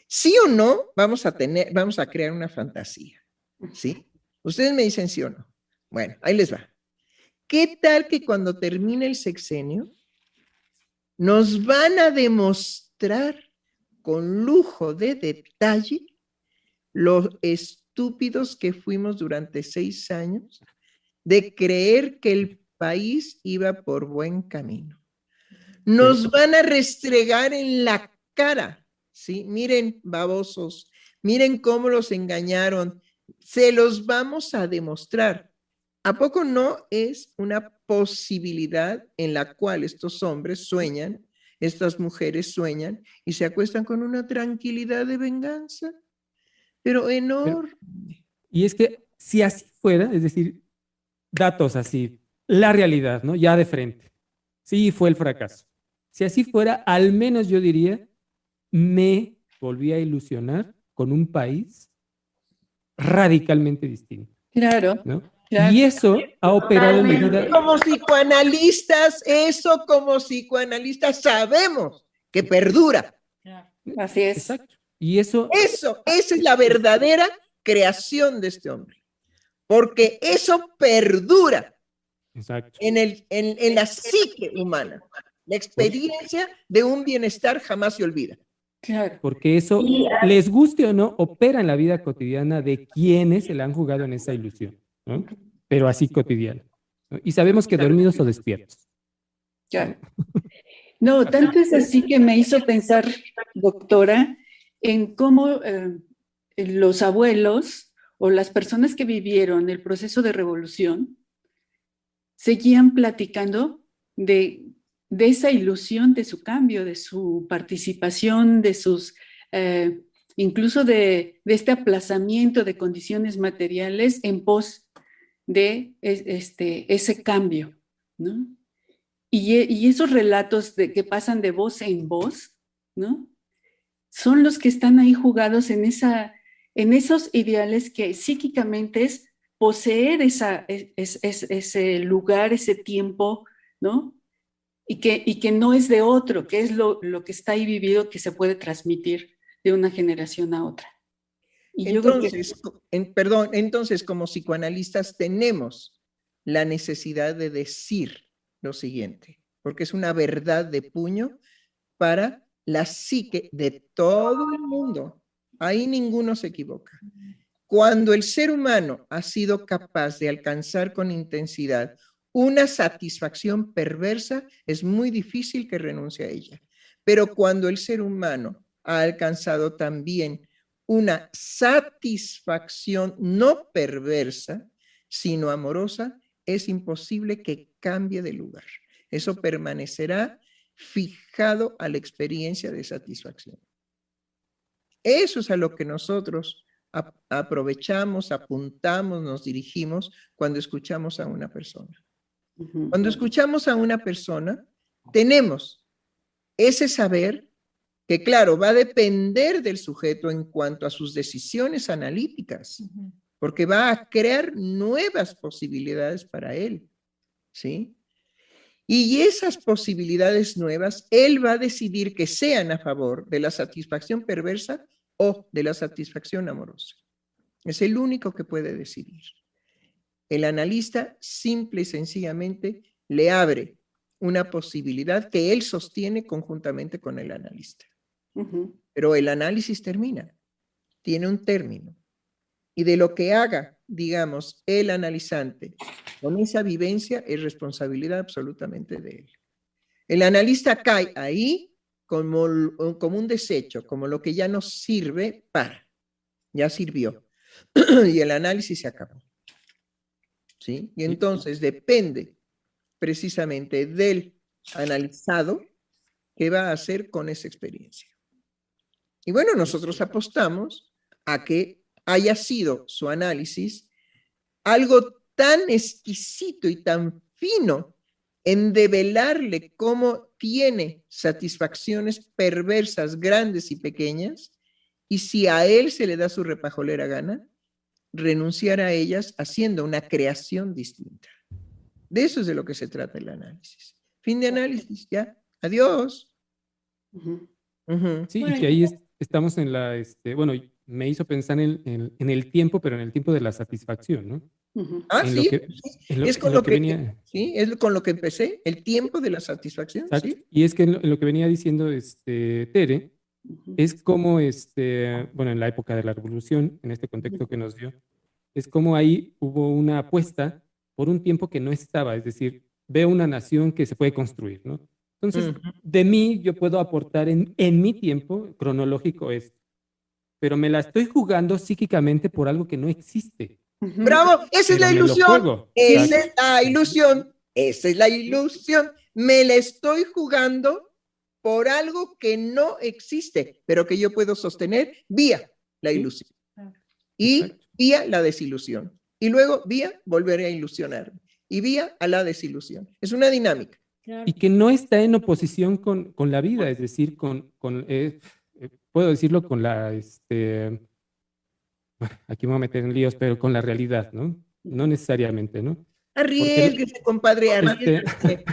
¿Sí o no vamos a crear una fantasía? ¿Sí? Ustedes me dicen sí o no. Bueno, ahí les va. ¿Qué tal que cuando termine el sexenio nos van a demostrar con lujo de detalle los estúpidos que fuimos durante 6 años de creer que el país iba por buen camino? Nos van a restregar en la cara, ¿sí? Miren, babosos, miren cómo los engañaron, se los vamos a demostrar. ¿A poco no es una posibilidad en la cual estos hombres sueñan, estas mujeres sueñan y se acuestan con una tranquilidad de venganza? Pero enorme. Y es que si así fuera, es decir, datos así, la realidad, ¿no? Ya de frente. Sí, fue el fracaso. Si así fuera, al menos yo diría, me volví a ilusionar con un país radicalmente distinto. Claro. ¿No? Claro. Y eso ha operado en mi vida. Como psicoanalistas sabemos que perdura. Así es. Exacto. Y esa es la verdadera creación de este hombre. Porque eso perdura. Exacto. En la psique humana. La experiencia de un bienestar jamás se olvida. Claro. Porque eso, les guste o no, opera en la vida cotidiana de quienes se la han jugado en esa ilusión, ¿no? Pero así cotidiana, ¿no? Y sabemos que dormidos o despiertos. Claro. No, tanto es así que me hizo pensar, doctora, en cómo los abuelos o las personas que vivieron el proceso de revolución seguían platicando de esa ilusión de su cambio, de su participación, de sus, incluso de este aplazamiento de condiciones materiales en pos de ese cambio, ¿no? Y esos relatos que pasan de voz en voz, ¿no? Son los que están ahí jugados en esos ideales que psíquicamente es poseer ese lugar, ese tiempo, ¿no? Y que no es de otro, que es lo que está ahí vivido, que se puede transmitir de una generación a otra. Y entonces, como psicoanalistas tenemos la necesidad de decir lo siguiente, porque es una verdad de puño para la psique de todo el mundo. Ahí ninguno se equivoca. Cuando el ser humano ha sido capaz de alcanzar con intensidad una satisfacción perversa, es muy difícil que renuncie a ella. Pero cuando el ser humano ha alcanzado también una satisfacción no perversa, sino amorosa, es imposible que cambie de lugar. Eso permanecerá fijado a la experiencia de satisfacción. Eso es a lo que nosotros aprovechamos, apuntamos, nos dirigimos cuando escuchamos a una persona. Cuando escuchamos a una persona, tenemos ese saber que, claro, va a depender del sujeto en cuanto a sus decisiones analíticas, porque va a crear nuevas posibilidades para él, ¿sí? Y esas posibilidades nuevas, él va a decidir que sean a favor de la satisfacción perversa o de la satisfacción amorosa. Es el único que puede decidir. El analista simple y sencillamente le abre una posibilidad que él sostiene conjuntamente con el analista. Pero el análisis termina, tiene un término. Y de lo que haga, digamos, el analizante con esa vivencia es responsabilidad absolutamente de él. El analista cae ahí como un desecho, como lo que ya no sirve para, ya sirvió. Y el análisis se acabó. ¿Sí? Y entonces depende precisamente del analizado qué va a hacer con esa experiencia. Y bueno, nosotros apostamos a que haya sido su análisis algo tan exquisito y tan fino en develarle cómo tiene satisfacciones perversas, grandes y pequeñas, y si a él se le da su repajolera gana, renunciar a ellas haciendo una creación distinta. De eso es de lo que se trata el análisis. Fin de análisis, ya. Adiós. Sí, y que ahí estamos en la, bueno, me hizo pensar en el tiempo, pero en el tiempo de la satisfacción, ¿no? Sí, es con lo que venía, sí, es con lo que empecé, el tiempo de la satisfacción. ¿Sí? Y es que en lo que venía diciendo Tere, es como, bueno, en la época de la revolución, en este contexto que nos dio, es como ahí hubo una apuesta por un tiempo que no estaba, es decir, veo una nación que se puede construir, ¿no? Entonces, de mí yo puedo aportar en mi tiempo cronológico esto, pero me la estoy jugando psíquicamente por algo que no existe. ¡Bravo! Esa es la ilusión. Esa es la ilusión. Esa es la ilusión. Me la estoy jugando por algo que no existe, pero que yo puedo sostener vía la ilusión. Y vía la desilusión. Y luego vía volveré a ilusionarme. Y vía a la desilusión. Es una dinámica. Y que no está en oposición con la vida, es decir, puedo decirlo con la, aquí me voy a meter en líos, pero con la realidad, ¿no? No necesariamente, ¿no? Arriesguese, compadre, arriesguese.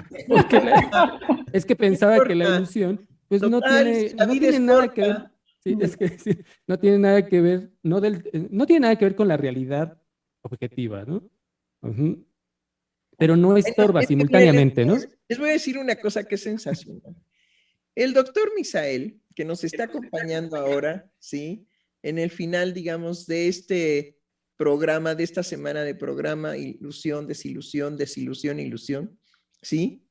Es que pensaba que la ilusión, pues no tiene nada que ver. Sí, es que sí, no tiene nada que ver, no tiene nada que ver con la realidad objetiva, ¿no? Pero no estorba simultáneamente, ¿no? Les voy a decir una cosa que es sensacional. El doctor Misael, que nos está acompañando ahora, ¿sí? En el final, digamos, de este programa, de esta semana de programa, ilusión, desilusión, ilusión, ¿sí?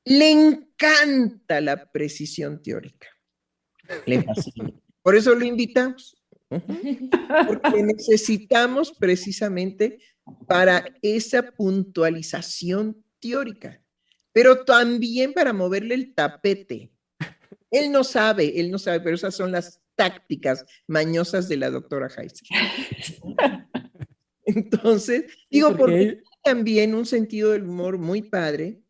Le encanta la precisión teórica. Le fascina. Por eso lo invitamos. Porque necesitamos precisamente para esa puntualización teórica, pero también para moverle el tapete. Él no sabe, pero esas son las tácticas mañosas de la doctora Heiser. Entonces, digo, porque también un sentido del humor muy padre,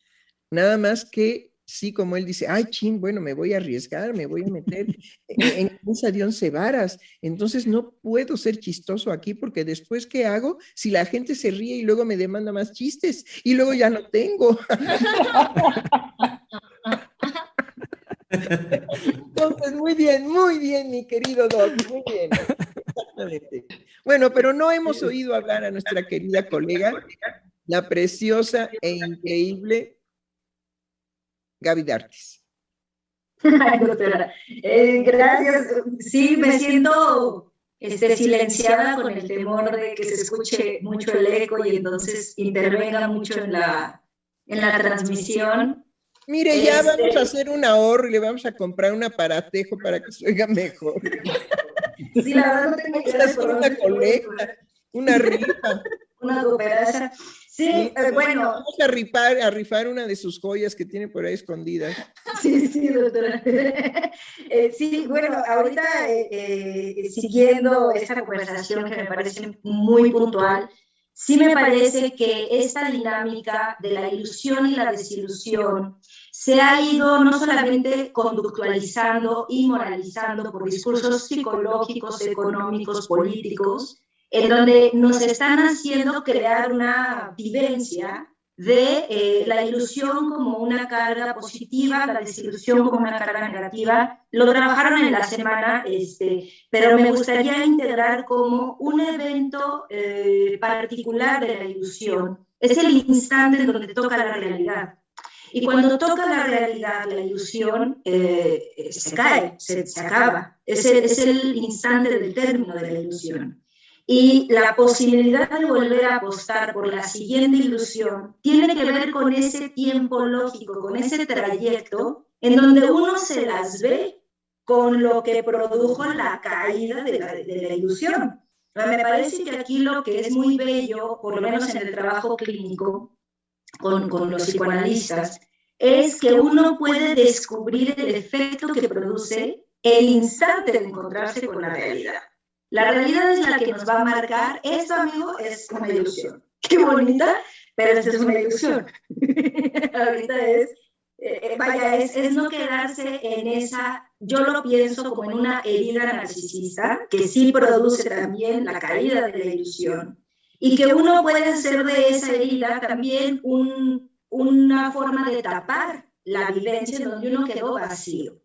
nada más que, sí, como él dice, ay, chin, bueno, me voy a arriesgar, me voy a meter en camisa de 11 varas, entonces no puedo ser chistoso aquí, porque después, ¿qué hago? Si la gente se ríe y luego me demanda más chistes, y luego ya no tengo. Entonces, muy bien, mi querido Doc, muy bien. Exactamente. Bueno, pero no hemos oído hablar a nuestra querida colega, la preciosa e increíble Gaby D'Artes. Ay, doctora, gracias. Sí, me siento silenciada con el temor de que se escuche mucho el eco y entonces intervenga mucho en la transmisión. Mire, ya vamos a hacer un ahorro y le vamos a comprar un aparatejo para que se oiga mejor. Sí, la verdad no tengo idea de por dónde Una colecta, una rifa. una cooperacha. Sí, bueno, Vamos a rifar una de sus joyas que tiene por ahí escondidas. sí, doctora. Sí, bueno, ahorita siguiendo esta conversación que me parece muy puntual, sí me parece que esta dinámica de la ilusión y la desilusión se ha ido no solamente conductualizando y moralizando por discursos psicológicos, económicos, políticos, en donde nos están haciendo crear una vivencia de la ilusión como una carga positiva, la desilusión como una carga negativa. Lo trabajaron en la semana, pero me gustaría integrar como un evento particular de la ilusión. Es el instante en donde toca la realidad. Y cuando toca la realidad, la ilusión se cae, se acaba. Es el instante del término de la ilusión. Y la posibilidad de volver a apostar por la siguiente ilusión tiene que ver con ese tiempo lógico, con ese trayecto en donde uno se las ve con lo que produjo la caída de la ilusión. Me parece que aquí lo que es muy bello, por lo menos en el trabajo clínico con los psicoanalistas, es que uno puede descubrir el efecto que produce el instante de encontrarse con la realidad. La realidad es la que nos va a marcar, esto, amigo, es una ilusión. Qué bonita, pero esto es una ilusión. Ahorita es no quedarse en esa, yo lo pienso como en una herida narcisista, que sí produce también la caída de la ilusión, y que uno puede hacer de esa herida también una forma de tapar la vivencia en donde uno quedó vacío.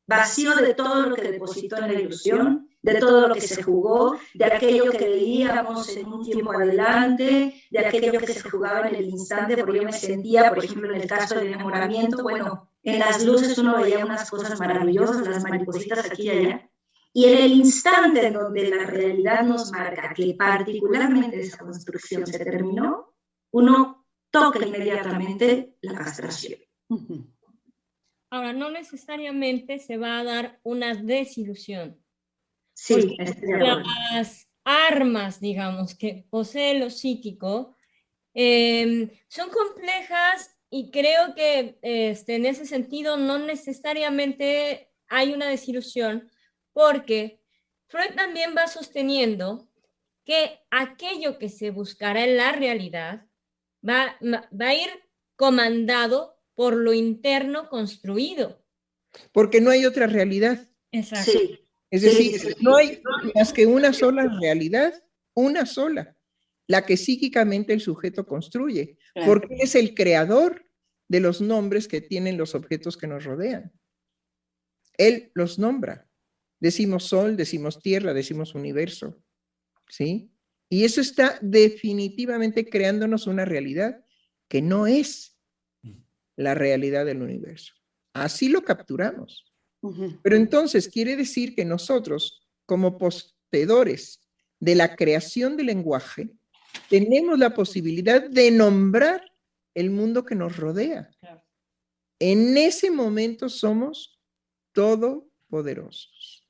Vacío de todo lo que depositó en la ilusión, de todo lo que se jugó, de aquello que veíamos en un tiempo adelante, de aquello que se jugaba en el instante, porque yo me sentía, por ejemplo, en el caso del enamoramiento, bueno, en las luces uno veía unas cosas maravillosas, las maripositas aquí y allá, y en el instante en donde la realidad nos marca que particularmente esa construcción se terminó, uno toca inmediatamente la castración. Ahora, no necesariamente se va a dar una desilusión. Sí, las armas, digamos, que posee lo psíquico son complejas y creo que en ese sentido no necesariamente hay una desilusión, porque Freud también va sosteniendo que aquello que se buscará en la realidad va a ir comandado por lo interno construido. Porque no hay otra realidad. Exacto. Sí. Es decir, no hay más que una sola realidad, una sola, la que psíquicamente el sujeto construye, porque es el creador de los nombres que tienen los objetos que nos rodean. Él los nombra. Decimos sol, decimos tierra, decimos universo, ¿sí? Y eso está definitivamente creándonos una realidad que no es la realidad del universo. Así lo capturamos. Pero entonces quiere decir que nosotros, como poseedores de la creación del lenguaje, tenemos la posibilidad de nombrar el mundo que nos rodea. Claro. En ese momento somos todopoderosos.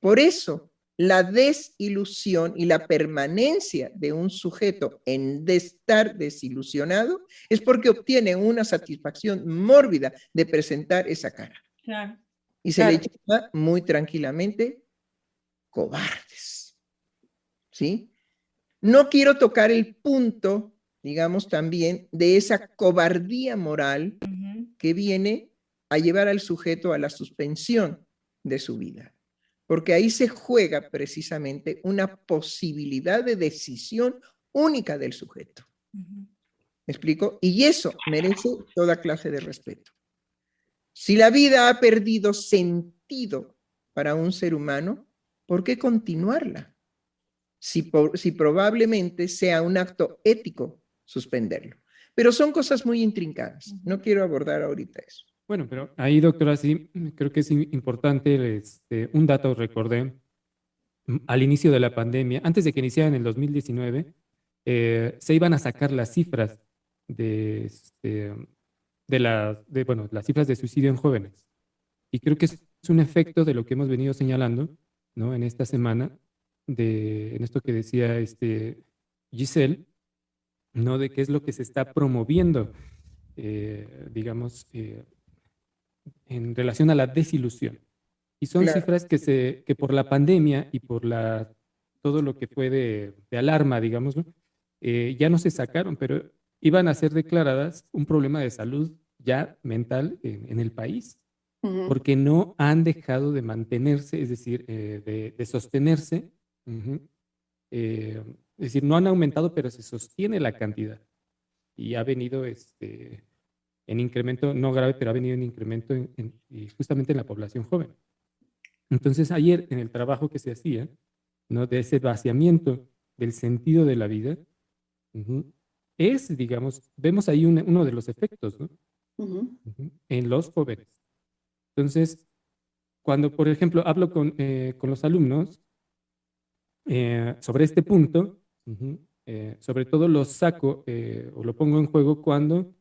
Por eso, la desilusión y la permanencia de un sujeto en estar desilusionado es porque obtiene una satisfacción mórbida de presentar esa cara. Claro. Y se le llama muy tranquilamente cobardes. ¿Sí? No quiero tocar el punto, digamos, también de esa cobardía moral que viene a llevar al sujeto a la suspensión de su vida. Porque ahí se juega precisamente una posibilidad de decisión única del sujeto. ¿Me explico? Y eso merece toda clase de respeto. Si la vida ha perdido sentido para un ser humano, ¿por qué continuarla? Si probablemente sea un acto ético suspenderlo. Pero son cosas muy intrincadas. No quiero abordar ahorita eso. Bueno, pero ahí, doctora, sí, creo que es importante un dato, recordé, al inicio de la pandemia, antes de que iniciara en el 2019, se iban a sacar las cifras las cifras de suicidio en jóvenes. Y creo que es un efecto de lo que hemos venido señalando, ¿no? En esta semana, en esto que decía Giselle, ¿no? De qué es lo que se está promoviendo, digamos, en relación a la desilusión. Y son Claro. cifras que por la pandemia y por todo lo que fue de alarma, digámoslo, ya no se sacaron, pero iban a ser declaradas un problema de salud ya mental en el país, Ujú. porque no han dejado de mantenerse, es decir, de sostenerse. Ujú. Es decir, no han aumentado, pero se sostiene la cantidad. Y ha venido en incremento, no grave, pero ha venido en incremento y justamente en la población joven. Entonces, ayer en el trabajo que se hacía, ¿no? De ese vaciamiento del sentido de la vida, ujú, digamos, vemos ahí uno de los efectos, ¿no? Ujú. Ujú, en los jóvenes. Entonces, cuando, por ejemplo, hablo con los alumnos sobre este punto, ujú, sobre todo lo saco o lo pongo en juego cuando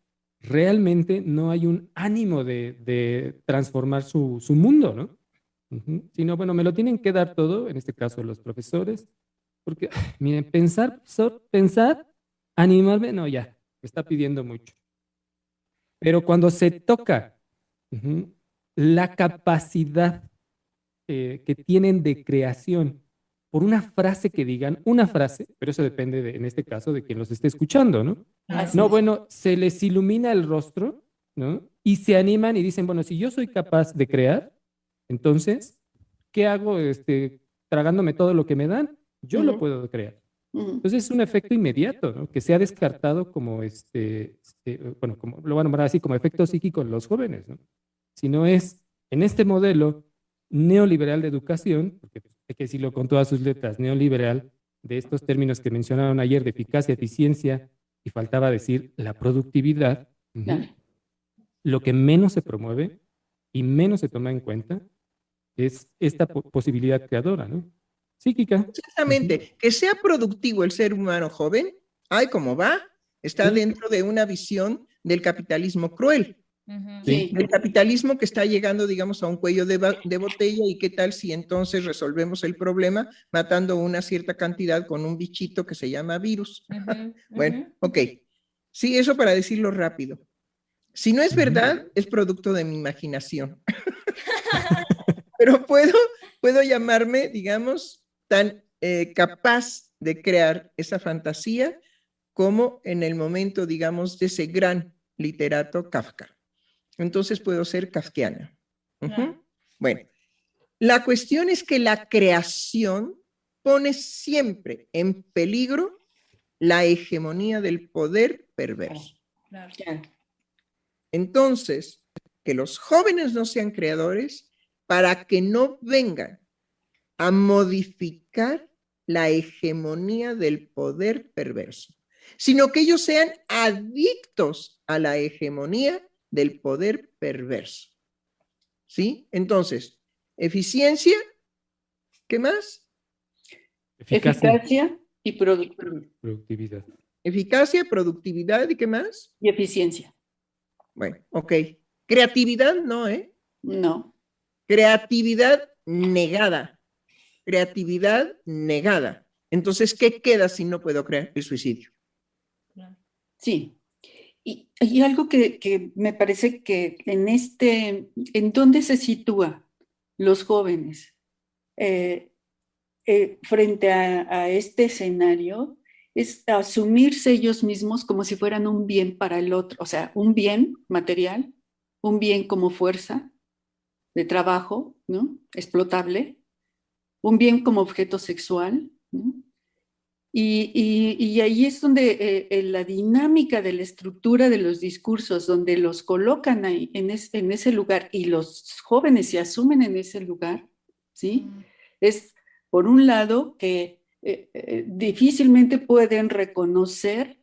realmente no hay un ánimo de transformar su mundo, ¿no? Ujú. Sino, bueno, me lo tienen que dar todo, en este caso los profesores, porque, miren, pensar, profesor, pensar, animarme, no, ya, me está pidiendo mucho. Pero cuando se toca ujú, la capacidad que tienen de creación por una frase que digan, una frase, pero eso depende en este caso de quien los esté escuchando, ¿no? Así No, es. bueno, se les ilumina el rostro, ¿no? Y se animan y dicen, bueno, si yo soy capaz de crear, entonces, ¿qué hago tragándome todo lo que me dan? Yo lo Ujú. puedo crear. Ujú. Entonces es un efecto inmediato, ¿no? Que se ha descartado como bueno, como lo van a nombrar así, como efecto psíquico en los jóvenes, ¿no? Si no es en este modelo neoliberal de educación, porque hay que decirlo con todas sus letras, neoliberal, de estos términos que mencionaron ayer de eficacia, eficiencia, y faltaba decir la productividad, ujú, Claro. lo que menos se promueve y menos se toma en cuenta es esta posibilidad creadora, ¿no? Psíquica. Ujú. Exactamente, que sea productivo el ser humano joven, ay, ¿cómo va? Está Sí, dentro de una visión del capitalismo cruel, sí, Sí. del capitalismo que está llegando, digamos, a un cuello de botella y qué tal si entonces resolvemos el problema matando una cierta cantidad con un bichito que se llama virus. Bueno, ok. Sí, eso para decirlo rápido. Si no es ujú, verdad, es producto de mi imaginación. Pero puedo llamarme, digamos, tan capaz de crear esa fantasía como en el momento, digamos, de ese gran literato Kafka. Entonces puedo ser kafkiana. Claro. Bueno, la cuestión es que la creación pone siempre en peligro la hegemonía del poder perverso. Claro. Claro. Entonces, que los jóvenes no sean creadores para que no vengan a modificar la hegemonía del poder perverso, sino que ellos sean adictos a la hegemonía del poder perverso. ¿Sí? Entonces, eficiencia, ¿qué más? eficacia, Eficacia y productividad. Eficacia, productividad y ¿qué más? y eficiencia. Bueno, ok. Creatividad, no, ¿eh? No. Creatividad negada. Creatividad negada. Entonces, ¿qué queda si no puedo crear? El suicidio. Sí. Y algo que me parece que ¿en dónde se sitúa los jóvenes frente a este escenario? Es asumirse ellos mismos como si fueran un bien para el otro, o sea, un bien material, un bien como fuerza de trabajo, ¿no? Explotable, un bien como objeto sexual, ¿no? Y ahí es donde la dinámica de la estructura de los discursos, donde los colocan ahí en ese lugar y los jóvenes se asumen en ese lugar, ¿sí? Es, por un lado, que difícilmente pueden reconocer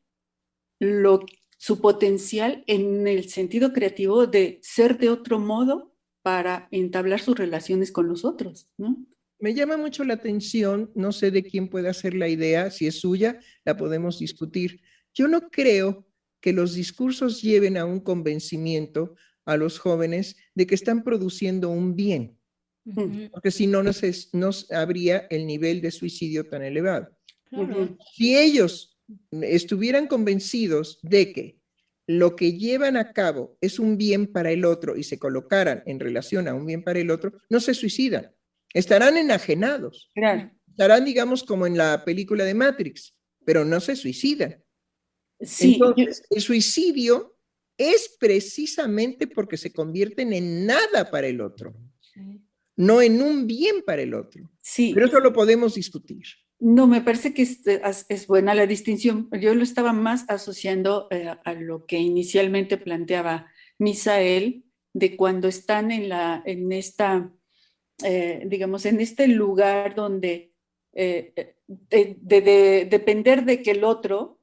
su potencial en el sentido creativo de ser de otro modo para entablar sus relaciones con los otros, ¿no? Me llama mucho la atención, no sé de quién puede hacer la idea, si es suya, la podemos discutir. Yo no creo que los discursos lleven a un convencimiento a los jóvenes de que están produciendo un bien. Ujú, porque si no, no habría el nivel de suicidio tan elevado. claro. Si ellos estuvieran convencidos de que lo que llevan a cabo es un bien para el otro y se colocaran en relación a un bien para el otro, no se suicidan. Estarán enajenados. Claro. Estarán, digamos, como en la película de Matrix, pero no se suicidan. Sí, Entonces, el suicidio es precisamente porque se convierten en nada para el otro, Sí. no en un bien para el otro. sí. Pero eso lo podemos discutir. No, me parece que es buena la distinción. Yo lo estaba más asociando a lo que inicialmente planteaba Misael, de cuando están en esta, digamos, en este lugar donde de depender de que el otro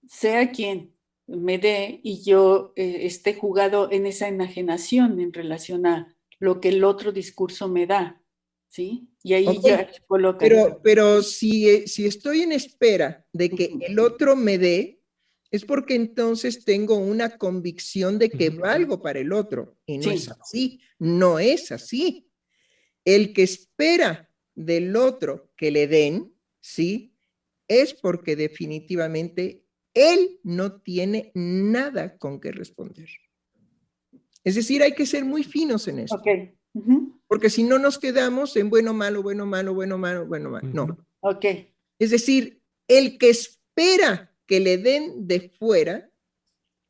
sea quien me dé y yo esté jugado en esa enajenación en relación a lo que el otro discurso me da, ¿sí? Y ahí Ok, ya se colocan. pero si estoy en espera de que el otro me dé, es porque entonces tengo una convicción de que valgo para el otro. Y no Sí. es así, no es así. El que espera del otro que le den, ¿sí? Es porque definitivamente él no tiene nada con que responder. Es decir, hay que ser muy finos en esto. Ok. Ujú. Porque si no nos quedamos en bueno, malo, bueno, malo, bueno, malo, bueno, malo. No. Ok. Es decir, el que espera que le den de fuera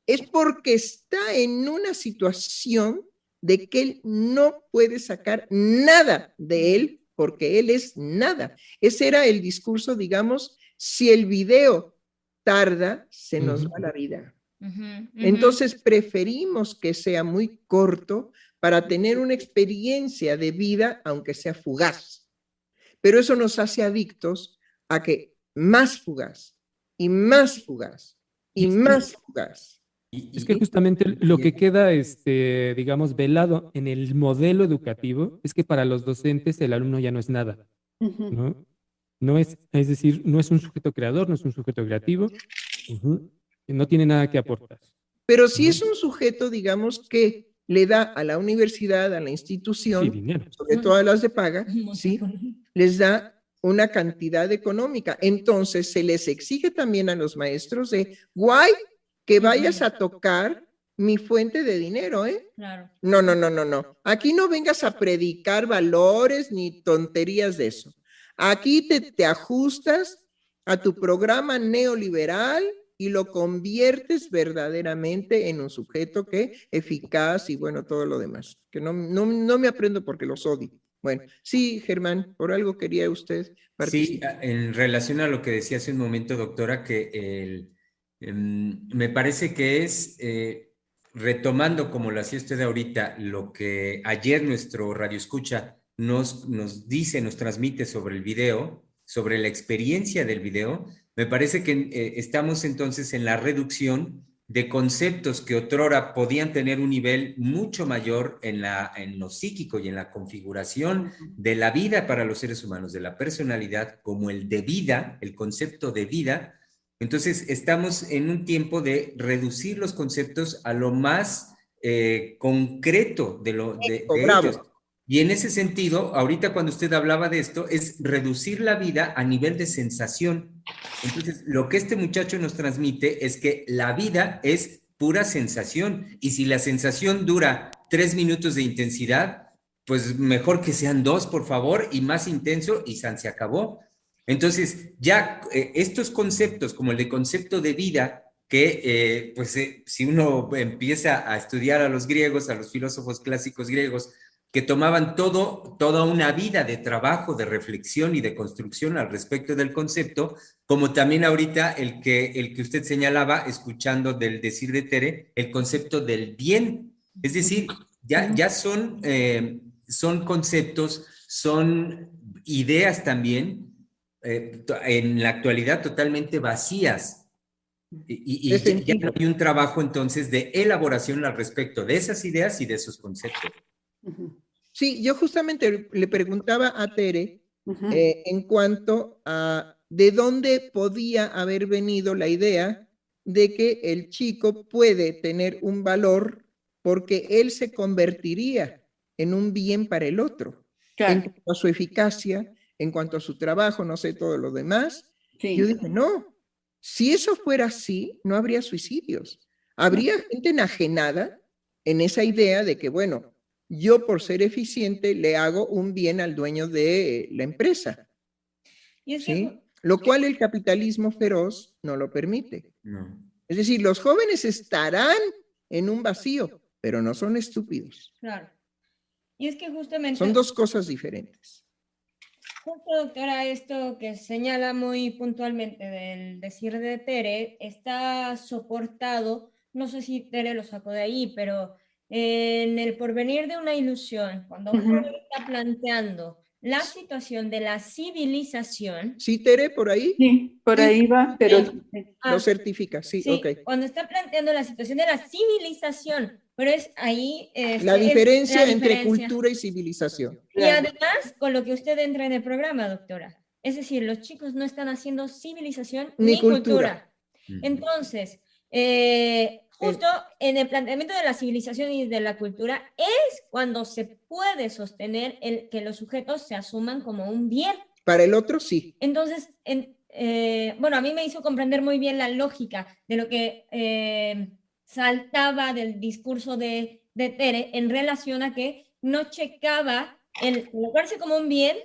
es porque está en una situación de que él no puede sacar nada de él porque él es nada. Ese era el discurso, digamos, si el video tarda, se nos va la vida. Entonces preferimos que sea muy corto para tener una experiencia de vida, aunque sea fugaz. Pero eso nos hace adictos a que más fugaz y más fugaz y más fugaz. Es que justamente lo que queda, digamos, velado en el modelo educativo es que para los docentes el alumno ya no es nada, Ujú. ¿no? No es decir, no es un sujeto creador, no es un sujeto creativo, no tiene nada que aportar. Pero si es un sujeto, digamos, que le da a la universidad, a la Sí, institución, dinero. sobre todo a las de paga, ¿sí? Les da una cantidad económica. Entonces se les exige también a los maestros de, guay, que vayas a tocar mi fuente de dinero, ¿eh? Claro. No, no, no, no, no. Aquí no vengas a predicar valores ni tonterías de eso. Aquí te ajustas a tu programa neoliberal y lo conviertes verdaderamente en un sujeto que eficaz y bueno, todo lo demás. Que no me aprendo porque los odio. Bueno, sí, Germán, por algo quería usted Sí, participar. en relación a lo que decía hace un momento, doctora, que me parece que es, retomando como lo hacía usted ahorita, lo que ayer nuestro radioescucha nos dice, nos transmite sobre el video, sobre la experiencia del video, me parece que estamos entonces en la reducción de conceptos que otrora podían tener un nivel mucho mayor en lo psíquico y en la configuración de la vida para los seres humanos, de la personalidad, como el de vida, el concepto de vida. Entonces, estamos en un tiempo de reducir los conceptos a lo más concreto de Bravo. ellos. Y en ese sentido, ahorita cuando usted hablaba de esto, es reducir la vida a nivel de sensación. Entonces, lo que este muchacho nos transmite es que la vida es pura sensación. Y si la sensación dura 3 minutos de intensidad, pues mejor que sean 2, por favor, y más intenso, y se acabó. Entonces, ya estos conceptos, como el de concepto de vida, que si uno empieza a estudiar a los griegos, a los filósofos clásicos griegos, que tomaban toda una vida de trabajo, de reflexión y de construcción al respecto del concepto, como también ahorita el que usted señalaba, escuchando del decir de Tere, el concepto del bien. Es decir, ya son conceptos, son ideas también, en la actualidad totalmente vacías. Y ya no hay un trabajo entonces de elaboración al respecto de esas ideas y de esos conceptos. Sí, yo justamente le preguntaba a Tere en cuanto a de dónde podía haber venido la idea de que el chico puede tener un valor porque él se convertiría en un bien para el otro. en cuanto a su eficacia, en cuanto a su trabajo, no sé, todo lo demás. Sí. Yo dije, no, si eso fuera así, no habría suicidios. Habría gente enajenada en esa idea de que, bueno, yo por ser eficiente le hago un bien al dueño de la empresa. Y es ¿Sí? que, Lo cual el capitalismo feroz no lo permite. No. Es decir, los jóvenes estarán en un vacío, pero no son estúpidos. claro. Y es que justamente, Son dos cosas diferentes. justo doctora, esto que señala muy puntualmente del decir de Tere, está soportado, no sé si Tere lo sacó de ahí, pero en El porvenir de una ilusión, cuando Freud está planteando la situación de la civilización. ¿Sí, Tere, por ahí? Sí, por Sí. ahí va, pero... Lo certifica, sí, sí, ok. cuando está planteando la situación de la civilización, pero es ahí La diferencia es la entre diferencia. cultura y civilización. Y además, con lo que usted entra en el programa, doctora, es decir, los chicos no están haciendo civilización Ni ni cultura. cultura. Entonces, justo en el planteamiento de la civilización y de la cultura es cuando se puede sostener el que los sujetos se asuman como un bien. Para el otro, sí. Entonces, bueno, a mí me hizo comprender muy bien la lógica de lo que saltaba del discurso de Tere en relación a que no checaba el colocarse como un bien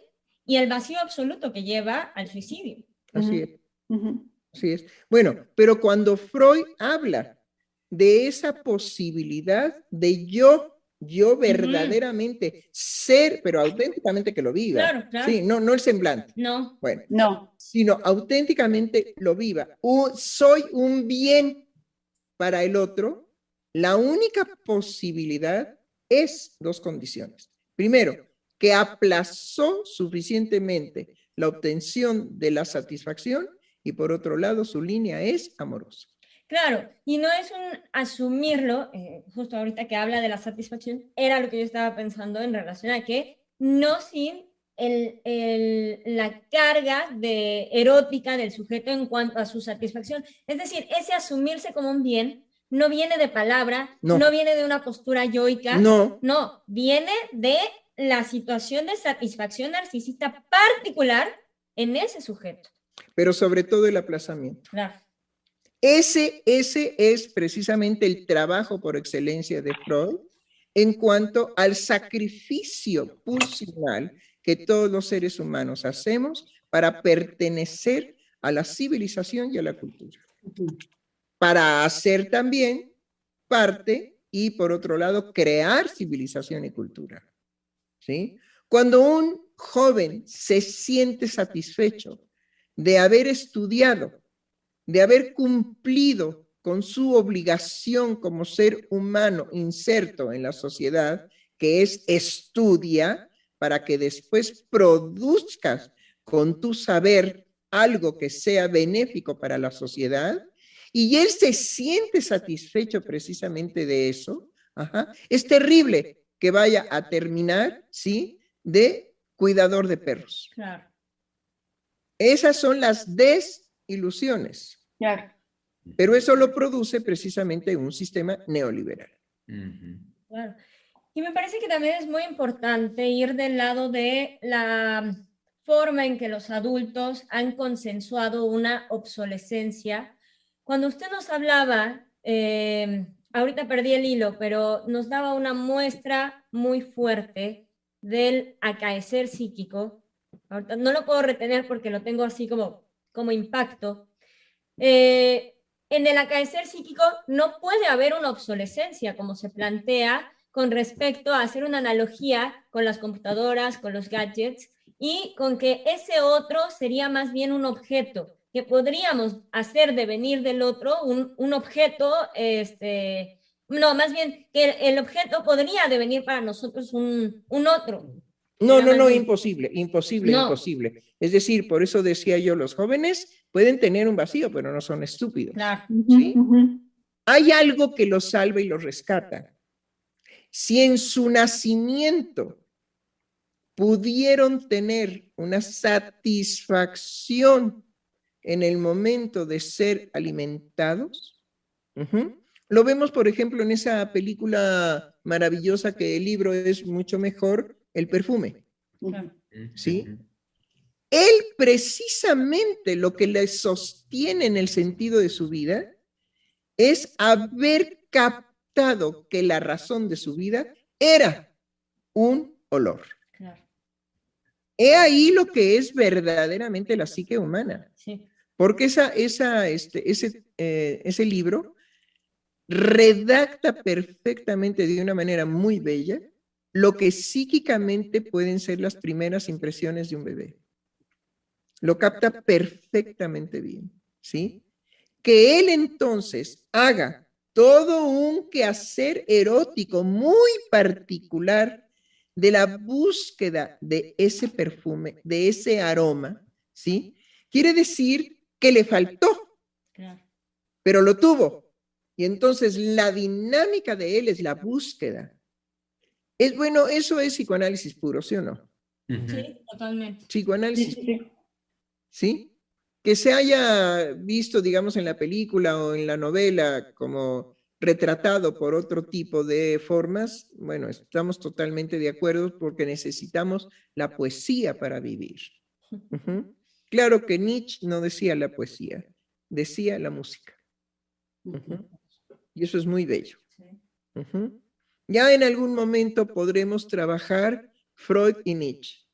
y el vacío absoluto que lleva al suicidio. Así es. Así es. Bueno, pero cuando Freud habla de esa posibilidad de yo verdaderamente ser, pero auténticamente que lo viva. Claro, claro. Sí, no el semblante. No. Bueno, No. sino auténticamente lo viva. Soy un bien para el otro. La única posibilidad es dos condiciones. Primero, que aplazó suficientemente la obtención de la satisfacción y por otro lado su línea es amorosa. Claro, y no es un asumirlo, justo ahorita que habla de la satisfacción, era lo que yo estaba pensando en relación a que no sin la carga erótica del sujeto en cuanto a su satisfacción. Es decir, ese asumirse como un bien no viene de palabra, no viene de una postura yoica, no, viene de la situación de satisfacción narcisista particular en ese sujeto. Pero sobre todo el aplazamiento. Claro. Ese es precisamente el trabajo por excelencia de Freud en cuanto al sacrificio pulsional que todos los seres humanos hacemos para pertenecer a la civilización y a la cultura. Para hacer también parte y, por otro lado, crear civilización y cultura. ¿Sí? Cuando un joven se siente satisfecho de haber estudiado, de haber cumplido con su obligación como ser humano inserto en la sociedad, que es estudia para que después produzcas con tu saber algo que sea benéfico para la sociedad, y él se siente satisfecho precisamente de eso, es terrible que vaya a terminar, ¿sí?, de cuidador de perros. Claro. Esas son las desilusiones. Claro. Pero eso lo produce precisamente un sistema neoliberal. Claro. Y me parece que también es muy importante ir del lado de la forma en que los adultos han consensuado una obsolescencia. Cuando usted nos hablaba, ahorita perdí el hilo, pero nos daba una muestra muy fuerte del acaecer psíquico. Ahorita no lo puedo retener porque lo tengo así como impacto. En el acaecer psíquico no puede haber una obsolescencia, como se plantea con respecto a hacer una analogía con las computadoras, con los gadgets, y con que ese otro sería más bien un objeto, que podríamos hacer devenir del otro un objeto, no, más bien que el objeto podría devenir para nosotros un otro. No, imposible. Es decir, por eso decía yo, los jóvenes pueden tener un vacío, pero no son estúpidos. Claro. ¿Sí? Hay algo que los salva y los rescata. Si en su nacimiento pudieron tener una satisfacción en el momento de ser alimentados, lo vemos, por ejemplo, en esa película maravillosa que el libro es mucho mejor, El perfume. Claro. ¿sí? Él precisamente lo que le sostiene en el sentido de su vida es haber captado que la razón de su vida era un olor. Claro. He ahí lo que es verdaderamente la psique humana. Sí. Porque ese libro redacta perfectamente de una manera muy bella lo que psíquicamente pueden ser las primeras impresiones de un bebé. Lo capta perfectamente bien, ¿sí? Que él entonces haga todo un quehacer erótico muy particular de la búsqueda de ese perfume, de ese aroma, ¿sí? Quiere decir que le faltó, Claro. pero lo tuvo. Y entonces la dinámica de él es la búsqueda. Es bueno, eso es psicoanálisis puro, ¿sí o no? Sí, totalmente. Psicoanálisis, ¿sí? Que se haya visto, digamos, en la película o en la novela como retratado por otro tipo de formas, bueno, estamos totalmente de acuerdo porque necesitamos la poesía para vivir. Uh-huh. Claro que Nietzsche no decía la poesía, decía la música. Uh-huh. Y eso es muy bello. Uh-huh. Ya en algún momento podremos trabajar Freud y Nietzsche,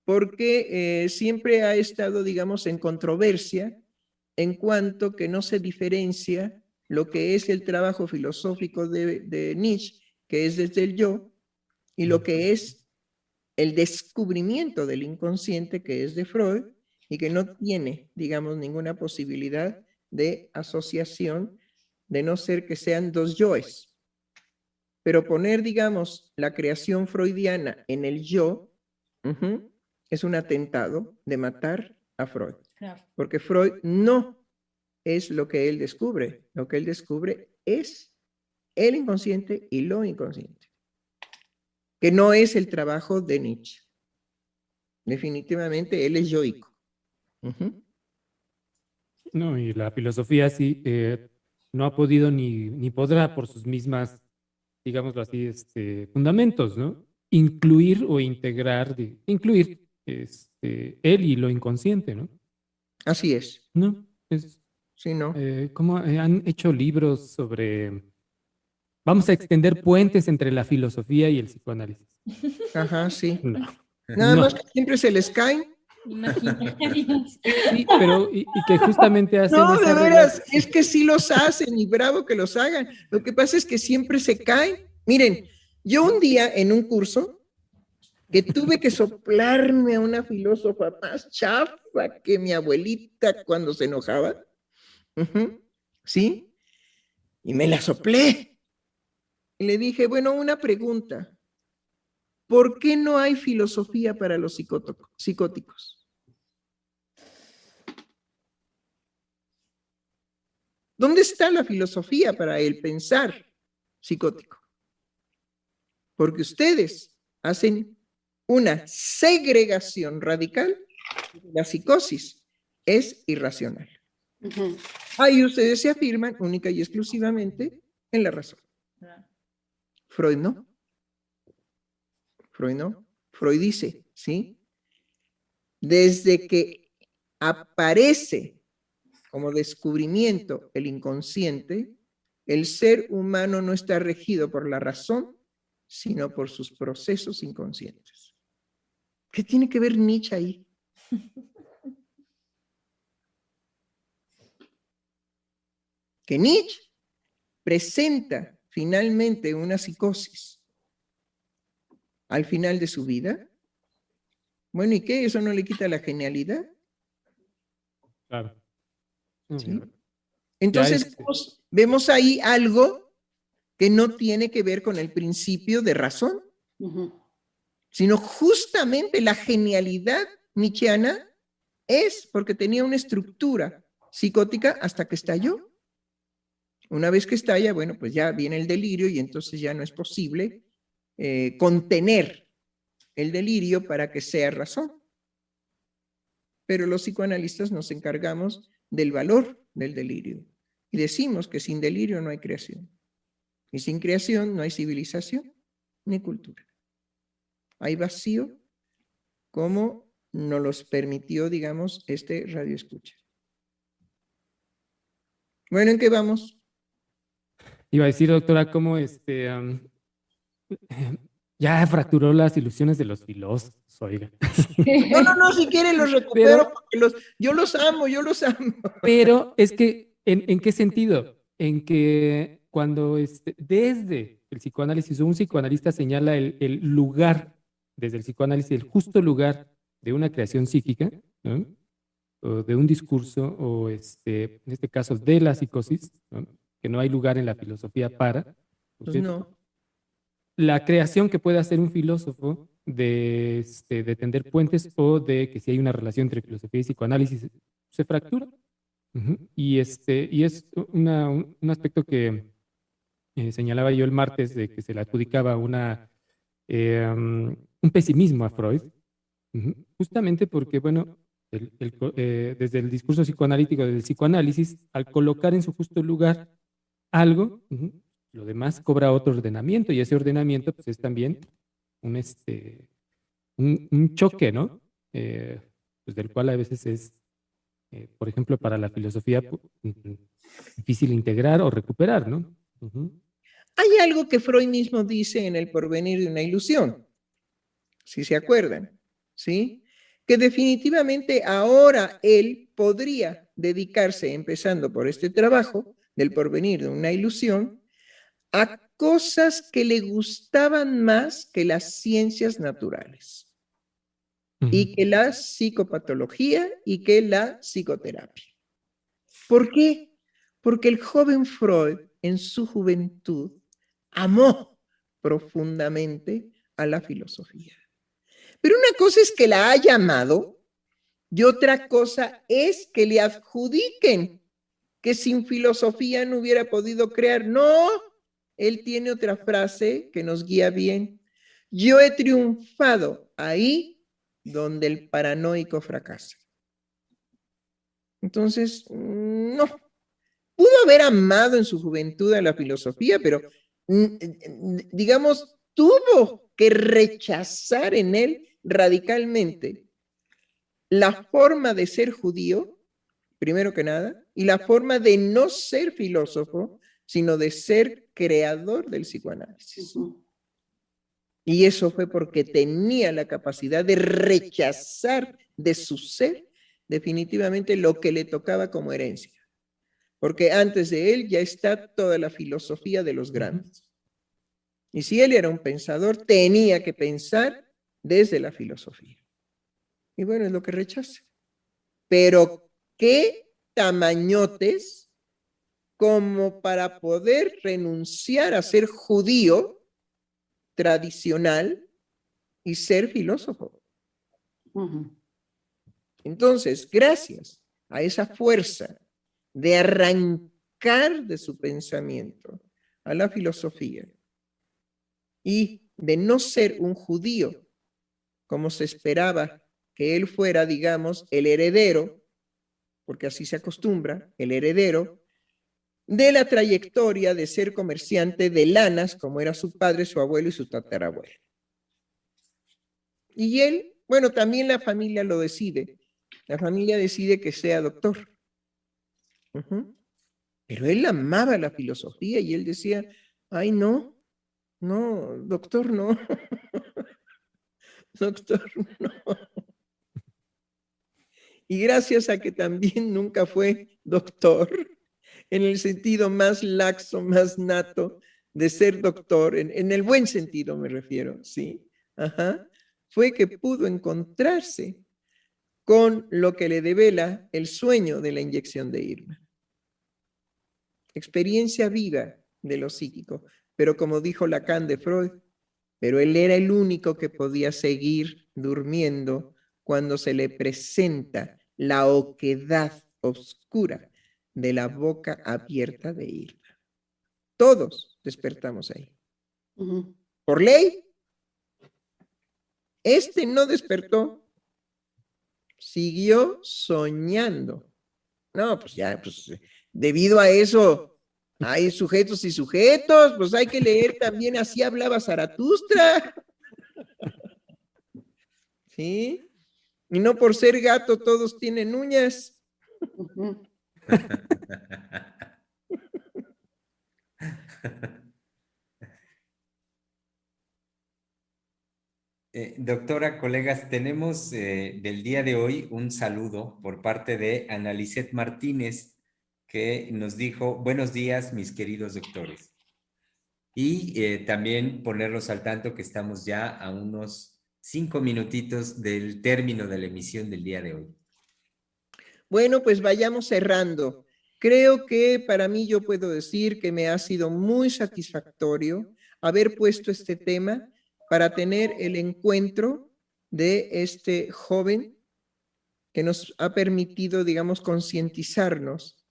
porque siempre ha estado, digamos, en controversia en cuanto que no se diferencia lo que es el trabajo filosófico de Nietzsche, que es desde el yo, y lo que es el descubrimiento del inconsciente, que es de Freud, y que no tiene, digamos, ninguna posibilidad de asociación, de no ser que sean dos yoes. Pero poner, digamos, la creación freudiana en el yo, es un atentado de matar a Freud. Claro. Porque Freud no es lo que él descubre. Lo que él descubre es el inconsciente y lo inconsciente. Que no es el trabajo de Nietzsche. Definitivamente él es yoico. No, y la filosofía sí no ha podido ni podrá por sus mismas, digámoslo así, fundamentos, ¿no? Incluir o integrar, incluir él y lo inconsciente, ¿no? Así es. No, sí, ¿no? ¿Cómo han hecho libros sobre, vamos a extender puentes entre la filosofía y el psicoanálisis? Ajá, sí. No. Nada No. más que siempre se les caen. Imaginarios. Sí, pero y que justamente hacen No, de esa veras, relación. es que sí los hacen y bravo que los hagan. Lo que pasa es que siempre se caen. Miren, yo un día en un curso que tuve que soplarme a una filósofa más chafa que mi abuelita cuando se enojaba, ¿sí? Y me la soplé. Y le dije, bueno, una pregunta. ¿Por qué no hay filosofía para los psicóticos? ¿Dónde está la filosofía para el pensar psicótico? Porque ustedes hacen una segregación radical. La psicosis es irracional. Ahí ustedes se afirman única y exclusivamente en la razón. Freud no. Freud no. Freud dice, ¿sí? Desde que aparece como descubrimiento el inconsciente, el ser humano no está regido por la razón, sino por sus procesos inconscientes. ¿Qué tiene que ver Nietzsche ahí? Que Nietzsche presenta finalmente una psicosis al final de su vida. Bueno, ¿y qué? ¿Eso no le quita la genialidad? Claro. ¿Sí? Entonces vemos ahí algo que no tiene que ver con el principio de razón, sino justamente la genialidad nietzscheana es porque tenía una estructura psicótica hasta que estalló. Una vez que estalla, bueno, pues ya viene el delirio y entonces ya no es posible contener el delirio para que sea razón. Pero los psicoanalistas nos encargamos del valor del delirio y decimos que sin delirio no hay creación. Y sin creación no hay civilización ni cultura. Hay vacío como nos los permitió, digamos, este radio escucha. Bueno, ¿en qué vamos? Iba a decir, doctora, cómo ya fracturó las ilusiones de los filósofos, oiga. No, si quieren los recupero, Pero, porque yo los amo. Pero es que, ¿en qué sentido? En que cuando desde el psicoanálisis, un psicoanalista señala el lugar, desde el psicoanálisis, el justo lugar de una creación psíquica, ¿no? O de un discurso, o en este caso de la psicosis, ¿no? Que no hay lugar en la filosofía para. Pues no. La creación que puede hacer un filósofo de tender puentes o de que si hay una relación entre filosofía y psicoanálisis se fractura. Y es un aspecto que señalaba yo el martes, de que se le adjudicaba un pesimismo a Freud, justamente porque, bueno, desde el discurso psicoanalítico, desde el psicoanálisis, al colocar en su justo lugar algo, lo demás cobra otro ordenamiento, y ese ordenamiento pues, es también un choque, ¿no? Pues del cual a veces es, por ejemplo, para la filosofía difícil integrar o recuperar, ¿no? Hay algo que Freud mismo dice en El porvenir de una ilusión, si se acuerdan, ¿sí? Que definitivamente ahora él podría dedicarse, empezando por este trabajo del porvenir de una ilusión, a cosas que le gustaban más que las ciencias naturales y que la psicopatología y que la psicoterapia. ¿Por qué? Porque el joven Freud en su juventud amó profundamente a la filosofía. Pero una cosa es que la haya amado y otra cosa es que le adjudiquen que sin filosofía no hubiera podido crear. No, él tiene otra frase que nos guía bien. Yo he triunfado ahí donde el paranoico fracasa. Entonces, no. Pudo haber amado en su juventud a la filosofía, pero, digamos, tuvo que rechazar en él radicalmente la forma de ser judío, primero que nada, y la forma de no ser filósofo, sino de ser creador del psicoanálisis. Y eso fue porque tenía la capacidad de rechazar de su ser definitivamente lo que le tocaba como herencia. Porque antes de él ya está toda la filosofía de los grandes. Y si él era un pensador, tenía que pensar desde la filosofía. Y bueno, es lo que rechaza. Pero qué tamañotes como para poder renunciar a ser judío tradicional y ser filósofo. Entonces, gracias a esa fuerza de arrancar de su pensamiento a la filosofía y de no ser un judío como se esperaba que él fuera, digamos, el heredero, porque así se acostumbra, el heredero de la trayectoria de ser comerciante de lanas, como era su padre, su abuelo y su tatarabuelo. Y él, bueno, también la familia lo decide. La familia decide que sea doctor. Pero él amaba la filosofía y él decía, ay, no, doctor, no. Doctor, no. Y gracias a que también nunca fue doctor, en el sentido más laxo, más nato de ser doctor, en el buen sentido me refiero, ¿sí? Fue que pudo encontrarse con lo que le devela el sueño de la inyección de Irma. Experiencia viva de lo psíquico, pero como dijo Lacan de Freud, pero él era el único que podía seguir durmiendo cuando se le presenta la oquedad oscura de la boca abierta de Irma. Todos despertamos ahí. Por ley, este no despertó, siguió soñando. No, pues ya, pues debido a eso hay sujetos y sujetos, pues hay que leer también Así hablaba Zaratustra. ¿sí? Y no por ser gato todos tienen uñas. Doctora, colegas, tenemos del día de hoy un saludo por parte de Ana Lisset Martínez, que nos dijo: buenos días, mis queridos doctores. Y también ponerlos al tanto que estamos ya a unos 5 minutitos del término de la emisión del día de hoy. Bueno, pues vayamos cerrando. Creo que para mí yo puedo decir que me ha sido muy satisfactorio haber puesto este tema para tener el encuentro de este joven que nos ha permitido, digamos, concientizarnos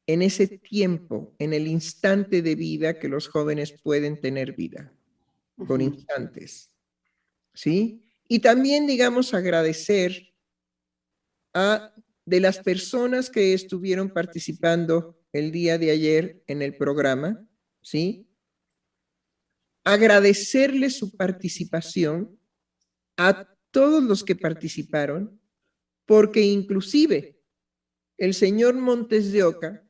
en ese tiempo, en el instante de vida que los jóvenes pueden tener vida, por instantes, ¿sí? Y también, digamos, agradecer de las personas que estuvieron participando el día de ayer en el programa, ¿sí? Agradecerles su participación a todos los que participaron, porque inclusive el señor Montes de Oca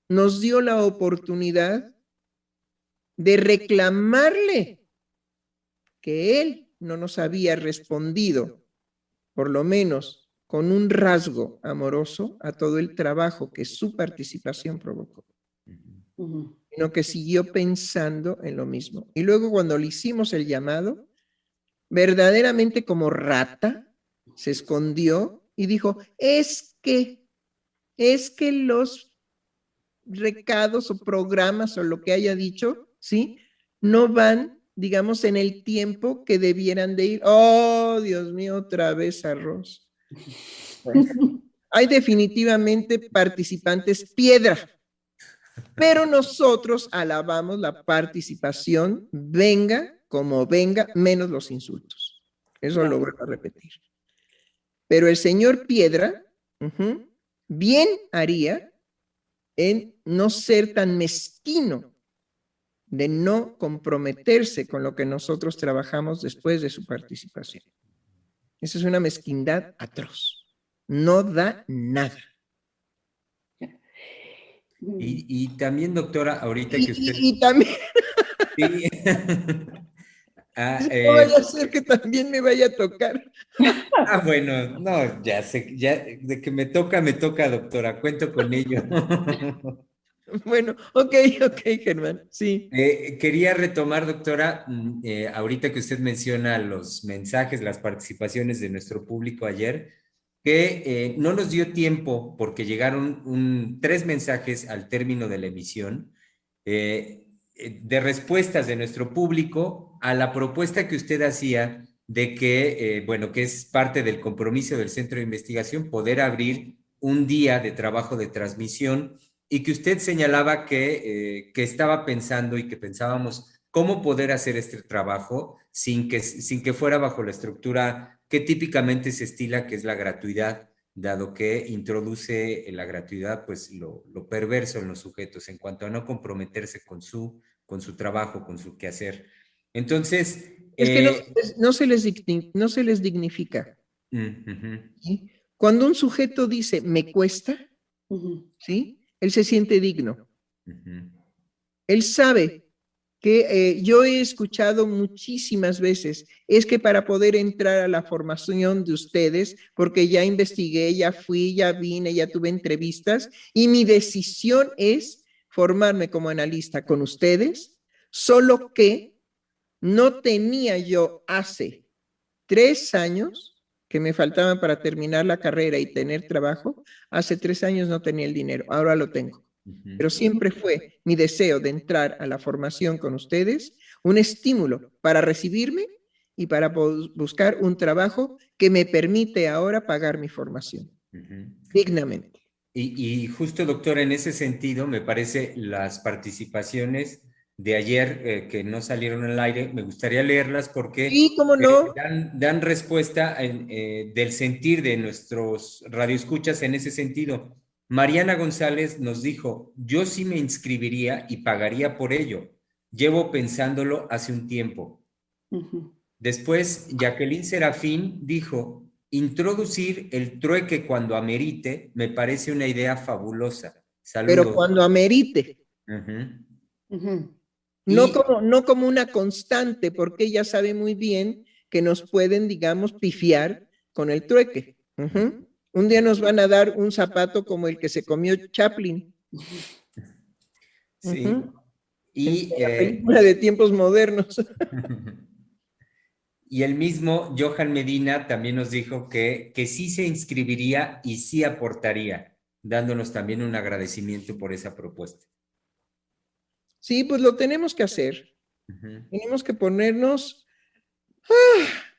nos dio la oportunidad de reclamarle que él no nos había respondido, por lo menos con un rasgo amoroso, a todo el trabajo que su participación provocó, sino que siguió pensando en lo mismo. Y luego cuando le hicimos el llamado, verdaderamente como rata, se escondió y dijo, es que los recados o programas o lo que haya dicho, ¿sí? No van, digamos, en el tiempo que debieran de ir. Oh, Dios mío, otra vez arroz. Bueno, hay definitivamente participantes piedra, pero nosotros alabamos la participación, venga como venga, menos los insultos. Eso lo vuelvo a repetir. Pero el señor Piedra, bien haría en no ser tan mezquino, de no comprometerse con lo que nosotros trabajamos después de su participación. Esa es una mezquindad atroz. No da nada. Y también, doctora, ahorita que usted... Y también... Sí. No vaya a ser que también me vaya a tocar. Bueno, no, ya sé, ya de que me toca, doctora, cuento con ello. Bueno, ok, Germán, sí. Quería retomar, doctora, ahorita que usted menciona los mensajes, las participaciones de nuestro público ayer, que no nos dio tiempo porque llegaron 3 mensajes al término de la emisión de respuestas de nuestro público a la propuesta que usted hacía de que, bueno, que es parte del compromiso del Centro de Investigación, poder abrir un día de trabajo de transmisión, y que usted señalaba que estaba pensando y que pensábamos cómo poder hacer este trabajo sin que fuera bajo la estructura que típicamente se estila, que es la gratuidad, dado que introduce la gratuidad pues lo perverso en los sujetos en cuanto a no comprometerse con su trabajo, con su quehacer. Entonces... Es que no se les dignifica. ¿Sí? Cuando un sujeto dice, me cuesta, ¿sí? Él se siente digno. Él sabe que yo he escuchado muchísimas veces, es que para poder entrar a la formación de ustedes, porque ya investigué, ya fui, ya vine, ya tuve entrevistas, y mi decisión es formarme como analista con ustedes, solo que no tenía yo hace 3 años que me faltaban para terminar la carrera y tener trabajo. Hace 3 años no tenía el dinero, ahora lo tengo. Pero siempre fue mi deseo de entrar a la formación con ustedes, un estímulo para recibirme y para buscar un trabajo que me permite ahora pagar mi formación dignamente. Y justo, doctora, en ese sentido, me parece las participaciones de ayer que no salieron al aire, me gustaría leerlas porque sí, ¿cómo no? Dan respuesta del sentir de nuestros radioescuchas en ese sentido. Mariana González nos dijo, yo sí me inscribiría y pagaría por ello. Llevo pensándolo hace un tiempo. Después, Jacqueline Serafín dijo, introducir el trueque cuando amerite me parece una idea fabulosa. Saludos. Pero cuando amerite. No como una constante, porque ella sabe muy bien que nos pueden, digamos, pifiar con el trueque. Un día nos van a dar un zapato como el que se comió Chaplin. Sí. Y la película de tiempos modernos. Y el mismo Johan Medina también nos dijo que sí se inscribiría y sí aportaría, dándonos también un agradecimiento por esa propuesta. Sí, pues lo tenemos que hacer. Tenemos que ponernos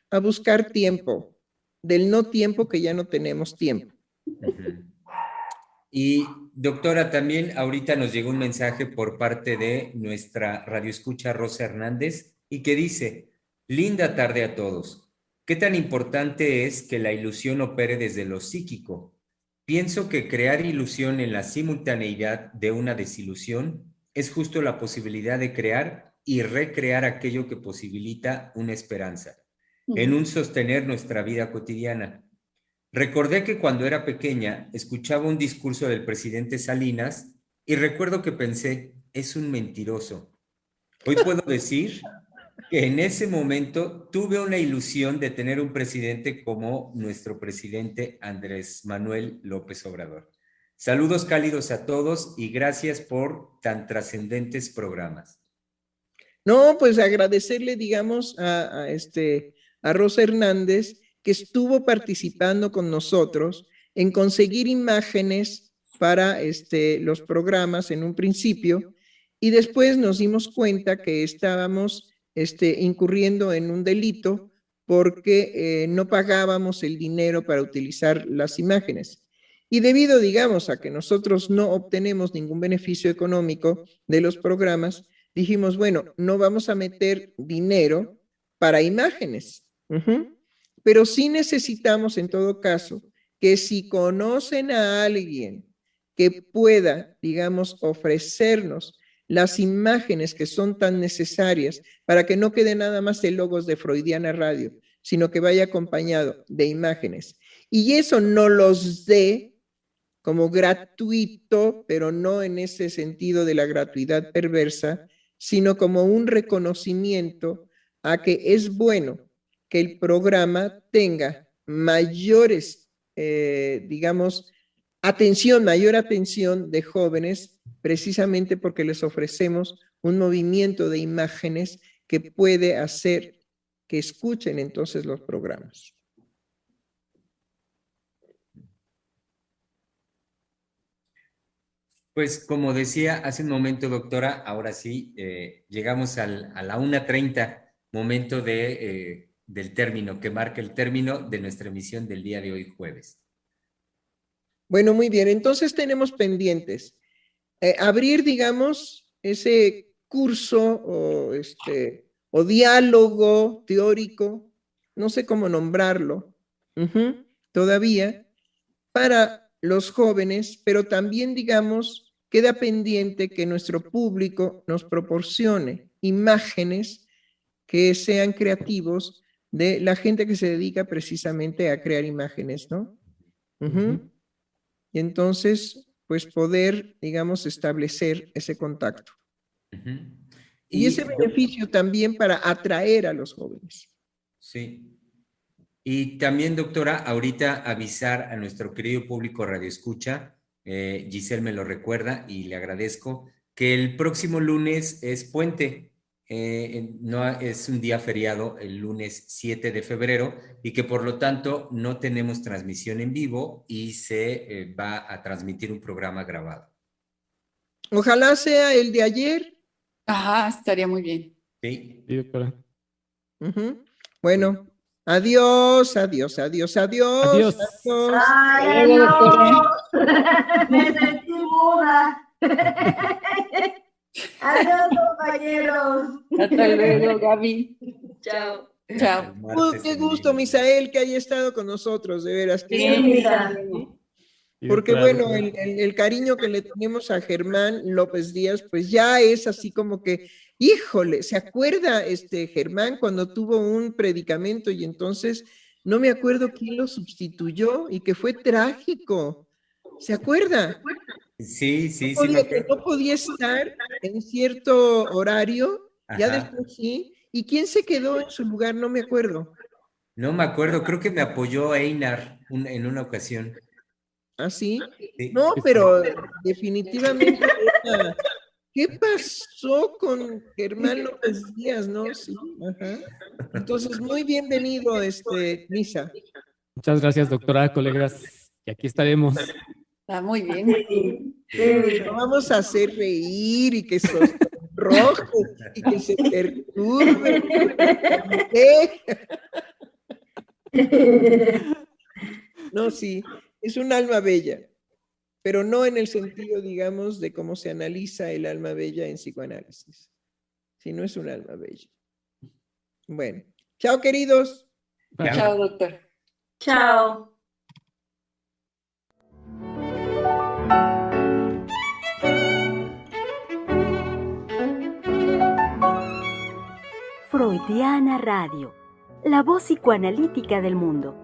a buscar tiempo, del no tiempo que ya no tenemos tiempo. Y doctora, también ahorita nos llegó un mensaje por parte de nuestra radioescucha Rosa Hernández y que dice, linda tarde a todos. ¿Qué tan importante es que la ilusión opere desde lo psíquico? Pienso que crear ilusión en la simultaneidad de una desilusión es justo la posibilidad de crear y recrear aquello que posibilita una esperanza, en un sostener nuestra vida cotidiana. Recordé que cuando era pequeña escuchaba un discurso del presidente Salinas y recuerdo que pensé, es un mentiroso. Hoy puedo decir que en ese momento tuve una ilusión de tener un presidente como nuestro presidente Andrés Manuel López Obrador. Saludos cálidos a todos y gracias por tan trascendentes programas. No, pues agradecerle, digamos, a Rosa Hernández, que estuvo participando con nosotros en conseguir imágenes para los programas en un principio, y después nos dimos cuenta que estábamos incurriendo en un delito porque no pagábamos el dinero para utilizar las imágenes. Y debido, digamos, a que nosotros no obtenemos ningún beneficio económico de los programas, dijimos, bueno, no vamos a meter dinero para imágenes. Pero sí necesitamos, en todo caso, que si conocen a alguien que pueda, digamos, ofrecernos las imágenes que son tan necesarias para que no quede nada más de logos de Freudiana Radio, sino que vaya acompañado de imágenes. Y eso no los dé como gratuito, pero no en ese sentido de la gratuidad perversa, sino como un reconocimiento a que es bueno que el programa tenga mayores, digamos, mayor atención de jóvenes, precisamente porque les ofrecemos un movimiento de imágenes que puede hacer que escuchen entonces los programas. Pues como decía hace un momento, doctora, ahora sí, llegamos a la 1:30, momento del término, que marca el término de nuestra emisión del día de hoy, jueves. Bueno, muy bien, entonces tenemos pendientes. Abrir, digamos, ese curso o diálogo teórico, no sé cómo nombrarlo, todavía, para los jóvenes, pero también, digamos, queda pendiente que nuestro público nos proporcione imágenes que sean creativos de la gente que se dedica precisamente a crear imágenes, ¿no? Y entonces, pues poder, digamos, establecer ese contacto. Y ese beneficio también para atraer a los jóvenes. Sí. Y también, doctora, ahorita avisar a nuestro querido público radioescucha, Giselle me lo recuerda y le agradezco, que el próximo lunes es puente, no es un día feriado, el lunes 7 de febrero, y que por lo tanto no tenemos transmisión en vivo y se va a transmitir un programa grabado. Ojalá sea el de ayer. Ajá, estaría muy bien. Sí, doctora. Bueno, adiós, adiós, adiós, adiós. Adiós. Adiós. Ay, adiós. Me sentí muda. Adiós, compañeros. Hasta luego, Gaby. Chao. Chao. Qué gusto, Misael, que haya estado con nosotros, de veras. Sí, Misa. Porque doctora, bueno, el cariño que le tenemos a Germán López Díaz, pues ya es así como que, híjole, ¿se acuerda Germán cuando tuvo un predicamento y entonces no me acuerdo quién lo sustituyó y que fue trágico? ¿Se acuerda? Sí, sí, No sí me podía, que acuerdo. no podía estar en cierto horario, ya Ajá. después sí. ¿Y quién se quedó en su lugar? No me acuerdo. No me acuerdo, creo que me apoyó Einar en una ocasión. ¿Ah, sí? Sí. No, Sí, pero definitivamente era- ¿qué pasó con Germán López Díaz, no? Sí, ajá. Entonces, muy bienvenido, Misa. muchas gracias, doctora, colegas. Y aquí estaremos. Ah, muy bien. Lo vamos a hacer reír y que sonroje y que se perturbe. No, sí, es un alma bella, pero no en el sentido, digamos, de cómo se analiza el alma bella en psicoanálisis, sino es un alma bella. Bueno, chao queridos. Bye. Chao, doctor. Chao. Freudiana Radio, la voz psicoanalítica del mundo.